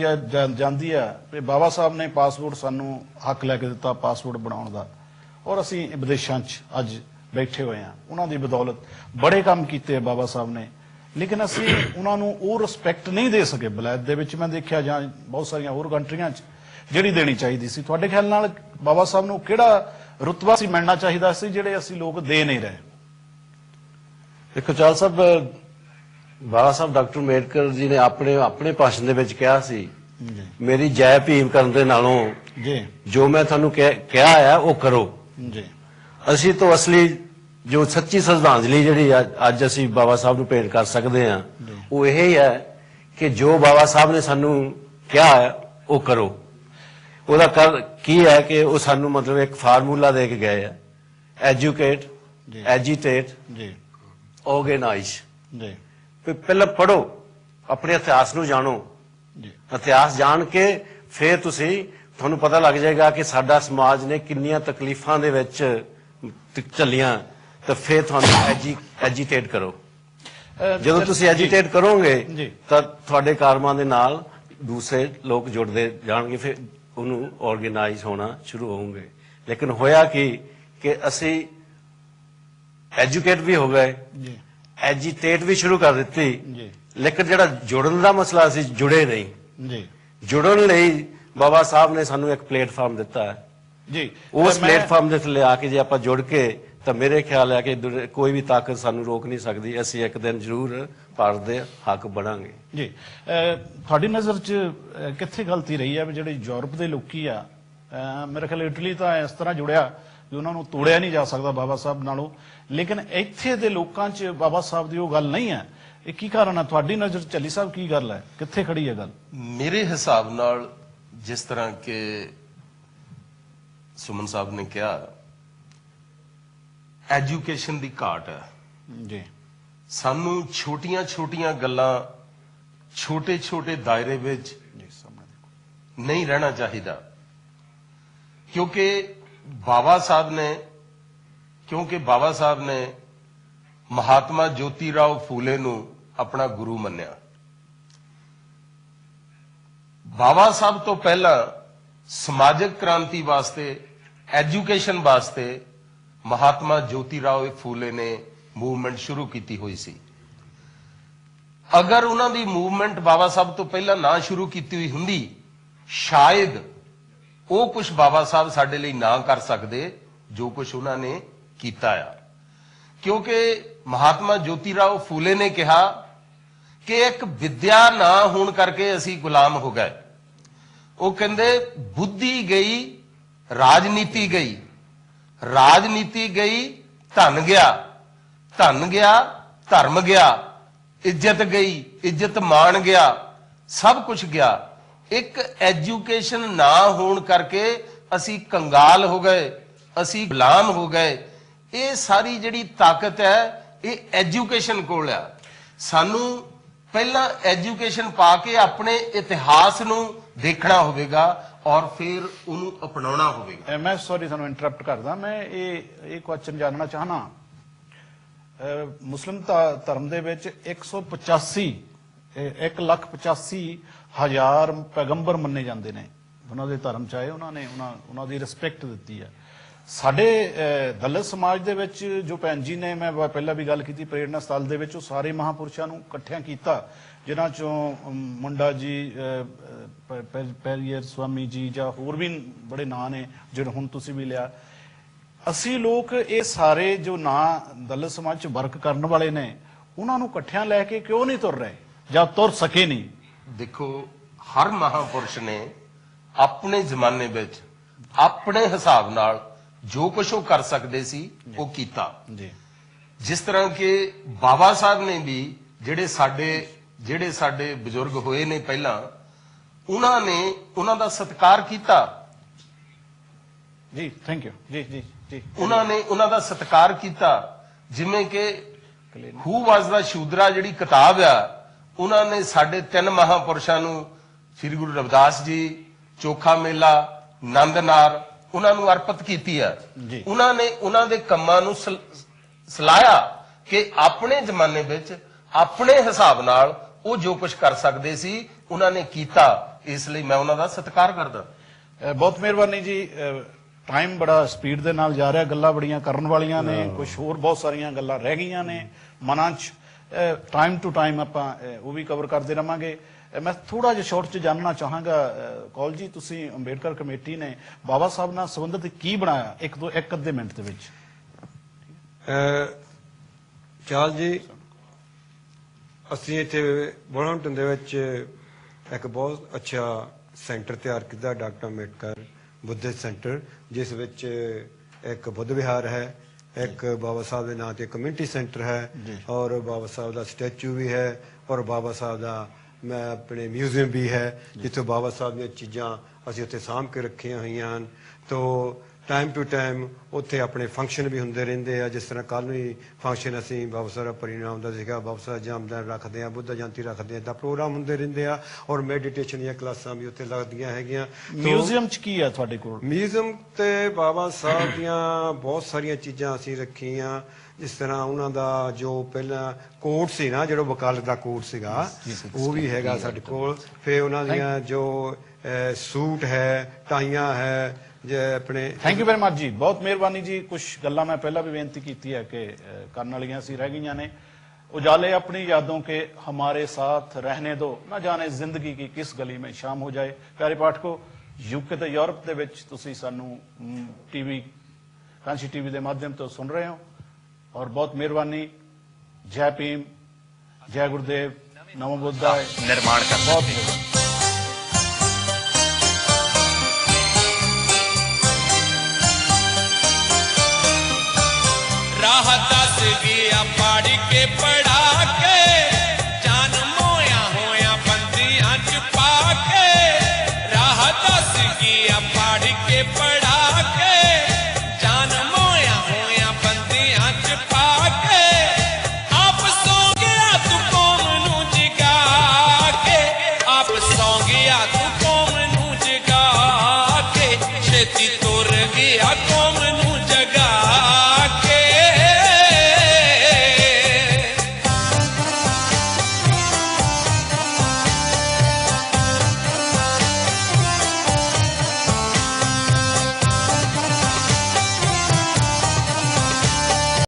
ਜਾਂਦੀ ਹੈ ਕਿ ਬਾਬਾ ਸਾਹਿਬ ਨੇ ਪਾਸਪੋਰਟ ਸਾਨੂੰ ਹੱਕ ਲੈ ਕੇ ਦਿੱਤਾ ਪਾਸਪੋਰਟ ਬਣਾਉਣ ਦਾ, ਔਰ ਅਸੀਂ ਵਿਦੇਸ਼ਾਂ 'ਚ ਅੱਜ ਬੈਠੇ ਹੋਏ ਹਾਂ। ਉਹਨਾਂ ਦੀ ਬਦੌਲਤ ਬੜੇ ਕੰਮ ਕੀਤੇ ਬਾਬਾ ਸਾਹਿਬ ਨੇ, ਲੇਕਿਨ ਅਸੀਂ ਉਹਨਾਂ ਨੂੰ ਉਹ ਰਿਸਪੈਕਟ ਨਹੀਂ ਦੇ ਸਕੇ। ਬਲੈਦ ਦੇ ਵਿੱਚ ਮੈਂ ਦੇਖਿਆ ਜਾਂ ਬਹੁਤ ਸਾਰੀਆਂ ਹੋਰ ਕੰਟਰੀਆਂ 'ਚ ਜਿਹੜੀ ਦੇਣੀ ਚਾਹੀਦੀ ਸੀ। ਤੁਹਾਡੇ ਖਿਆਲ ਨਾਲ ਬਾਬਾ ਸਾਹਿਬ ਨੂੰ ਕਿਹੜਾ ਰੁਤਬਾ ਸੀ ਮਿਲਣਾ ਚਾਹੀਦਾ ਸੀ ਜਿਹੜੇ ਅਸੀਂ ਲੋਕ ਦੇ ਨਹੀਂ ਰਹੇ? ਦੇਖੋ ਚਾਲ ਸਾਹਿਬ, ਬਾਬਾ ਸਾਹਿਬ ਡਾਕਟਰ ਅੰਬੇਡਕਰ ਜੀ ਨੇ ਆਪਣੇ ਭਾਸ਼ਣ ਦੇ ਵਿੱਚ ਕਿਹਾ ਸੀ, ਮੇਰੀ ਜੈ ਭੀਮ ਕਰਨ ਦੇ ਨਾਲੋਂ ਜੀ ਜੋ ਮੈਂ ਤੁਹਾਨੂੰ ਕਿਹਾ ਹੈ ਉਹ ਕਰੋ। ਜੀ ਅਸੀਂ ਤਾਂ ਅਸਲੀ ਜੋ ਸੱਚੀ ਸ਼ਰਧਾਂਜਲੀ ਜਿਹੜੀ ਅੱਜ ਅਸੀਂ ਬਾਬਾ ਸਾਹਿਬ ਨੂੰ ਭੇਟ ਕਰ ਸਕਦੇ ਹਾਂ ਉਹ ਇਹ ਹੀ ਹੈ ਕਿ ਜੋ ਬਾਬਾ ਸਾਹਿਬ ਨੇ ਸਾਨੂੰ ਕਿਹਾ ਹੈ ਉਹ ਕਰੋ। ਉਹਦਾ ਕੀ ਹੈ ਕਿ ਉਹ ਸਾਨੂੰ ਮਤਲਬ ਇੱਕ ਫਾਰਮੂਲਾ ਦੇ ਕੇ ਗਏ ਹੈ, ਐਜੂਕੇਟ, ਐਜੀਟੇਟ, ਆਰਗੇਨਾਈਜ਼। ਪਹਿਲਾਂ ਪੜ੍ਹੋ, ਆਪਣੇ ਇਤਿਹਾਸ ਨੂੰ ਜਾਣੋ, ਇਤਿਹਾਸ ਜਾਣ ਕੇ ਫਿਰ ਤੁਹਾਨੂੰ ਪਤਾ ਲੱਗ ਜਾਏਗਾ ਕਿ ਸਾਡਾ ਸਮਾਜ ਨੇ ਕਿੰਨੀਆਂ ਤਕਲੀਫਾਂ ਦੇ ਵਿੱਚ ਚੱਲੀਆਂ, ਤਾਂ ਫਿਰ ਤੁਹਾਨੂੰ ਐਜੀਟੇਟ ਕਰੋ। ਜਦੋਂ ਤੁਸੀਂ ਐਜੀਟੇਟ ਕਰੋਗੇ ਤਾਂ ਤੁਹਾਡੇ ਕਾਰਮਾਂ ਦੇ ਨਾਲ ਦੂਸਰੇ ਲੋਕ ਜੁੜਦੇ ਜਾਣਗੇ, ਫਿਰ ਉਹਨੂੰ ਆਰਗੇਨਾਈਜ਼ ਹੋਣਾ ਸ਼ੁਰੂ ਹੋਣਗੇ। ਲੇਕਿਨ ਹੋਇਆ ਕਿ ਅਸੀਂ ਐਜੂਕੇਟ ਵੀ ਹੋ ਗਏ, ਐਜੀਟੇਟ ਵੀ ਸ਼ੁਰੂ ਕਰ ਦਿੱਤੀ, ਲੇਕਿਨ ਜਿਹੜਾ ਜੁੜਨ ਦਾ ਮਸਲਾ ਸੀ ਜੁੜੇ ਨਹੀਂ। ਜੁੜਨ ਲਈ ਬਾਬਾ ਸਾਹਿਬ ਨੇ ਸਾਨੂੰ ਇੱਕ ਪਲੇਟਫਾਰਮ ਦਿੱਤਾ ਹੈ ਜੀ। ਉਸ ਪਲੇਟਫਾਰਮ ਦੇ ਥੱਲੇ ਆ ਕੇ ਜੇ ਆਪਾਂ ਜੁੜ ਕੇ, ਤਾਂ ਮੇਰੇ ਖਿਆਲ ਹੈ ਕਿ ਕੋਈ ਵੀ ਤਾਕਤ ਸਾਨੂੰ ਰੋਕ ਨਹੀਂ ਸਕਦੀ। ਅਸੀਂ ਇੱਕ ਦਿਨ ਜ਼ਰੂਰ ਭਾਰਤ ਦੇ ਹੱਕ ਬਣਾਂਗੇ ਜੀ। ਤੁਹਾਡੀ ਨਜ਼ਰ 'ਚ ਕਿੱਥੇ ਗਲਤੀ ਰਹੀ ਹੈ ਵੀ ਜਿਹੜੇ ਯੂਰਪ ਦੇ ਲੋਕੀ ਆ, ਮੇਰੇ ਖਿਆਲ ਇਟਲੀ ਤਾਂ ਇਸ ਤਰ੍ਹਾਂ ਜੁੜਿਆ ਵੀ ਉਹਨਾਂ ਨੂੰ ਤੋੜਿਆ ਨਹੀਂ ਜਾ ਸਕਦਾ ਬਾਬਾ ਸਾਹਿਬ ਨਾਲੋਂ, ਲੇਕਿਨ ਇੱਥੇ ਦੇ ਲੋਕਾਂ 'ਚ ਬਾਬਾ ਸਾਹਿਬ ਦੀ ਉਹ ਗੱਲ ਨਹੀਂ ਹੈ। ਇਹ ਕੀ ਕਾਰਨ ਹੈ ਤੁਹਾਡੀ ਨਜ਼ਰ 'ਚ? ਚੱਲੀ ਸਾਹਿਬ ਕੀ ਗੱਲ ਹੈ, ਕਿੱਥੇ ਖੜੀ ਹੈ ਗੱਲ? ਮੇਰੇ ਹਿਸਾਬ ਨਾਲ ਜਿਸ ਤਰ੍ਹਾਂ ਕਿ ਸੁਮਨ ਸਾਹਿਬ ਨੇ ਕਿਹਾ, ਐਜੂਕੇਸ਼ਨ ਦੀ ਘਾਟ ਹੈ ਜੀ। ਸਾਨੂੰ ਛੋਟੀਆਂ ਗੱਲਾਂ ਛੋਟੇ ਦਾਇਰੇ ਵਿੱਚ ਨਹੀਂ ਰਹਿਣਾ ਚਾਹੀਦਾ, ਕਿਉਂਕਿ ਬਾਬਾ ਸਾਹਿਬ ਨੇ ਮਹਾਤਮਾ ਜੋਤੀ ਰਾਓ ਫੂਲੇ ਨੂੰ ਆਪਣਾ ਗੁਰੂ ਮੰਨਿਆ। ਬਾਬਾ ਸਾਹਿਬ ਤੋਂ ਪਹਿਲਾਂ ਸਮਾਜਿਕ ਕ੍ਰਾਂਤੀ ਵਾਸਤੇ, ਐਜੂਕੇਸ਼ਨ ਵਾਸਤੇ ਮਹਾਤਮਾ ਜੋਤੀ ਰਾਓ ਫੂਲੇ ਨੇ ਮੂਵਮੈਂਟ ਸ਼ੁਰੂ ਕੀਤੀ ਹੋਈ ਸੀ। ਅਗਰ ਉਹਨਾਂ ਦੀ ਮੂਵਮੈਂਟ ਬਾਬਾ ਸਾਹਿਬ ਤੋਂ ਪਹਿਲਾਂ ਨਾ ਸ਼ੁਰੂ ਕੀਤੀ ਹੋਈ ਹੁੰਦੀ, ਸ਼ਾਇਦ ਉਹ ਕੁਝ ਬਾਬਾ ਸਾਹਿਬ ਸਾਡੇ ਲਈ ਨਾ ਕਰ ਸਕਦੇ ਜੋ ਕੁਝ ਉਹਨਾਂ ਨੇ ਕੀਤਾ ਆ। ਕਿਉਂਕਿ ਮਹਾਤਮਾ ਜੋਤੀ ਰਾਓ ਫੂਲੇ ਨੇ ਕਿਹਾ ਕਿ ਇੱਕ ਵਿਦਿਆ ਨਾ ਹੋਣ ਕਰਕੇ ਅਸੀਂ ਗੁਲਾਮ ਹੋ ਗਏ। ਉਹ ਕਹਿੰਦੇ ਬੁੱਧੀ ਗਈ, ਰਾਜਨੀਤੀ ਗਈ, ਰਾਜਨੀਤੀ ਗਈ, ਧਨ ਗਿਆ, ਧਰਮ ਗਿਆ, ਇੱਜ਼ਤ ਗਈ, ਇੱਜ਼ਤ ਮਾਣ ਗਿਆ, ਸਭ ਕੁਝ ਗਿਆ। ਇੱਕ ਐਜੂਕੇਸ਼ਨ ਨਾ ਹੋਣ ਕਰਕੇ ਅਸੀਂ ਕੰਗਾਲ ਹੋ ਗਏ, ਅਸੀਂ ਗੁਲਾਮ ਹੋ ਗਏ। ਇਹ ਸਾਰੀ ਜਿਹੜੀ ਤਾਕਤ ਹੈ ਇਹ ਐਜੂਕੇਸ਼ਨ ਕੋਲ ਆ। ਸਾਨੂੰ ਪਹਿਲਾਂ ਐਜੂਕੇਸ਼ਨ ਪਾ ਕੇ ਆਪਣੇ ਇਤਿਹਾਸ ਨੂੰ ਦੇਖਣਾ ਹੋਵੇਗਾ ਔਰ ਫਿਰ ਉਹਨੂੰ ਅਪਣਾਉਣਾ ਹੋਵੇਗਾ। ਮੈਂ ਸੌਰੀ ਤੁਹਾਨੂੰ ਇੰਟਰਰਪਟ ਕਰਦਾ, ਮੈਂ ਇਹ ਕੁਐਸਚਨ ਜਾਣਨਾ ਚਾਹਨਾ। ਮੁਸਲਿਮ ਧਰਮ ਦੇ ਵਿੱਚ 1,85,000 ਪੈਗੰਬਰ ਮੰਨੇ ਜਾਂਦੇ ਨੇ। ਉਹਨਾਂ ਦੇ ਧਰਮ ਚਾਹੇ ਉਹਨਾਂ ਦੀ ਰਿਸਪੈਕਟ ਦਿੱਤੀ ਹੈ। ਸਾਡੇ ਦਲਿਤ ਸਮਾਜ ਦੇ ਵਿੱਚ ਜੋ ਭੈਣ ਜੀ ਨੇ, ਮੈਂ ਪਹਿਲਾਂ ਵੀ ਗੱਲ ਕੀਤੀ, ਪ੍ਰੇਰਣਾ ਸਥਲ ਦੇ ਵਿੱਚ ਉਹ ਸਾਰੇ ਮਹਾਂਪੁਰਸ਼ਾਂ ਨੂੰ ਇਕੱਠਿਆਂ ਕੀਤਾ, ਜਿਨ੍ਹਾਂ ਚੋਂ ਮੁੰਡਾ ਜੀ, ਪੈਰੀਅਰ ਸਵਾਮੀ ਜੀ, ਜਾਂ ਹੋਰ ਵੀ ਬੜੇ ਨਾਂ ਨੇ ਜਿਹੜੇ ਹੁਣ ਤੁਸੀਂ ਵੀ ਲਿਆ। ਅਸੀਂ ਲੋਕ ਇਹ ਸਾਰੇ ਜੋ ਨਾਂ ਦਲਿਤ ਸਮਾਜ 'ਚ ਵਰਕ ਕਰਨ ਵਾਲੇ ਨੇ, ਉਹਨਾਂ ਨੂੰ ਇਕੱਠਿਆਂ ਲੈ ਕੇ ਕਿਉਂ ਨਹੀਂ ਤੁਰ ਰਹੇ ਜਾਂ ਤੁਰ ਸਕੇ ਨਹੀਂ? ਦੇਖੋ, ਹਰ ਮਹਾਂਪੁਰਸ਼ ਨੇ ਆਪਣੇ ਜ਼ਮਾਨੇ ਵਿੱਚ ਆਪਣੇ ਹਿਸਾਬ ਨਾਲ ਜੋ ਕੁਝ ਉਹ ਕਰ ਸਕਦੇ ਸੀ ਉਹ ਕੀਤਾ ਜੀ। ਜਿਸ ਤਰ੍ਹਾਂ ਕਿ ਬਾਬਾ ਸਾਹਿਬ ਨੇ ਵੀ ਜਿਹੜੇ ਸਾਡੇ ਬਜ਼ੁਰਗ ਹੋਏ ਨੇ ਪਹਿਲਾਂ, ਉਹਨਾਂ ਨੇ ਉਹਨਾਂ ਦਾ ਸਤਿਕਾਰ ਕੀਤਾ ਜੀ। ਥੈਂਕ ਯੂ ਜੀ ਜੀ ਜੀ। ਉਹਨਾਂ ਨੇ ਉਹਨਾਂ ਦਾ ਸਤਿਕਾਰ ਕੀਤਾ। ਜਿਵੇਂ ਕਿ ਹੂ ਵਾਜ਼ ਦਾ ਸ਼ੂਦਰਾ ਜਿਹੜੀ ਕਿਤਾਬ ਆ, ਉਹਨਾਂ ਨੇ ਸਾਡੇ 3 ਮਹਾਂਪੁਰਸ਼ਾਂ ਨੂੰ, ਸ੍ਰੀ ਗੁਰੂ ਰਵਿਦਾਸ ਜੀ, ਚੋਖਾ ਮੇਲਾ, ਨੰਦਨਾਰ, ਉਹਨਾਂ ਨੂੰ ਅਰਪਿਤ ਕੀਤੀ ਆ। ਉਹਨਾਂ ਨੇ ਉਹਨਾਂ ਦੇ ਕੰਮਾਂ ਨੂੰ ਸਲਾਹਿਆ ਕਿ ਆਪਣੇ ਜ਼ਮਾਨੇ ਵਿੱਚ ਆਪਣੇ ਹਿਸਾਬ ਨਾਲ ਉਹ ਜੋ ਕੁਝ ਕਰ ਸਕਦੇ ਸੀ ਉਹਨਾਂ ਨੇ ਕੀਤਾ। ਇਸ ਲਈ ਮੈਂ ਉਹਨਾਂ ਦਾ ਸਤਿਕਾਰ ਕਰਦਾ। ਬਹੁਤ ਮਿਹਰਬਾਨੀ ਜੀ। ਟਾਈਮ ਬੜਾ ਸਪੀਡ ਦੇ ਨਾਲ ਜਾ ਰਿਹਾ, ਗੱਲਾਂ ਬੜੀਆਂ ਕਰਨ ਵਾਲੀਆਂ ਨੇ, ਕੁਝ ਹੋਰ ਬਹੁਤ ਸਾਰੀਆਂ ਗੱਲਾਂ ਰਹਿ ਗਈਆਂ ਨੇ ਮਨਾਂ 'ਚ। ਟਾਈਮ ਟੂ ਟਾਈਮ ਆਪਾਂ ਉਹ ਵੀ ਕਵਰ ਕਰਦੇ ਰਵਾਂਗੇ। ਮੈਂ ਥੋੜਾ ਜਿਹਾ ਸ਼ਾਰਟ 'ਚ ਜਾਣਨਾ ਚਾਹਾਂਗਾ, ਕੌਲ ਜੀ, ਤੁਸੀਂ ਅੰਬੇਡਕਰ ਕਮੇਟੀ ਨੇ ਬਾਬਾ ਸਾਹਿਬ ਨਾਲ ਸੰਬੰਧਿਤ ਕੀ ਬਣਾਇਆ ਇੱਕ ਅੱਧੇ ਮਿੰਟ ਦੇ ਵਿੱਚ? ਚਾਲ ਜੀ, ਅਸੀਂ ਇੱਥੇ ਬੁਲਹਮਟਨ ਦੇ ਵਿੱਚ ਇੱਕ ਬਹੁਤ ਅੱਛਾ ਸੈਂਟਰ ਤਿਆਰ ਕੀਤਾ, ਡਾਕਟਰ ਅੰਬੇਡਕਰ ਬੁੱਧਿਸਟ ਸੈਂਟਰ, ਜਿਸ ਵਿੱਚ ਇੱਕ ਬੁੱਧ ਵਿਹਾਰ ਹੈ, एक बाबा साहब के नाम से कम्यूनिटी सेंटर है और बाबा साहब का स्टैचू भी है और बाबा साहब का मैं अपने म्यूजियम भी है जितों बाबा साहब दी चीज़ां असीं उत्थे साਂਭ के रखियां होईयां हन। तो टाइम टू टाइम उत्थे अपने फंक्शन भी होंदे रहिंदे आ। जिस तरह कल भी फंक्शन असीं बाबा साहब परिणाम दा सीगा, बाबा साहब जन्मदिन रखदे आ, बुद्ध जयंती रखदे आ, तां प्रोग्राम होंदे रहिंदे आ और मैਡੀਟੇਸ਼ਨ ਦੀਆਂ ਕਲਾਸਾਂ भी उत्थे लगदियां हैगियां। म्यूजियम च की है तुहाडे कोल? म्यूजियम ते बाबा साहब ਦੀਆਂ बहुत सारियां चीज़ां ਅਸੀਂ ਰੱਖੀਆਂ। जिस तरह ਉਹਨਾਂ ਦਾ ਜੋ ਪਹਿਲਾਂ ਕੋਟ ਸੀ ਨਾ, ਜਿਹੜਾ ਵਕਾਲਤ ਦਾ ਕੋਟ ਸੀਗਾ, ਉਹ ਵੀ ਹੈਗਾ ਸਾਡੇ ਕੋਲ। ਫਿਰ ਉਹਨਾਂ ਦੀਆਂ ਜੋ सूट है, टाइयां है, जे अपने। थैंक यू वेरी मच जी, बहुत मेहरबानी जी। कुछ गल्लां मैं पहला भी बेनती की है कि करने वालियां सी रह गई ने। उजाले अपनी यादों के हमारे साथ रहने दो, ना जाने जिंदगी की किस गली में शाम हो जाए। प्यारे पाठको, यूके ते यूरोप दे विच तुसीं सानू टीवी कांशी टीवी के माध्यम तो सुन रहे हो और बहुत मेहरबानी। जय भीम, जय गुरुदेव, नमो बुद्धाय निर्माण कर बहुत मेहरबानी। राह दस गया पढ़ के पढ़ा के, जान मोया होया बंदियां च पा के। राह दस गया पढ़ के पढ़ा के, जान मोया होया बंदियां च पा के। आप सौ गया तू कौम नू जगा के, आप सौ गया तू कौम नू जगा के। छेती तुर गया कौम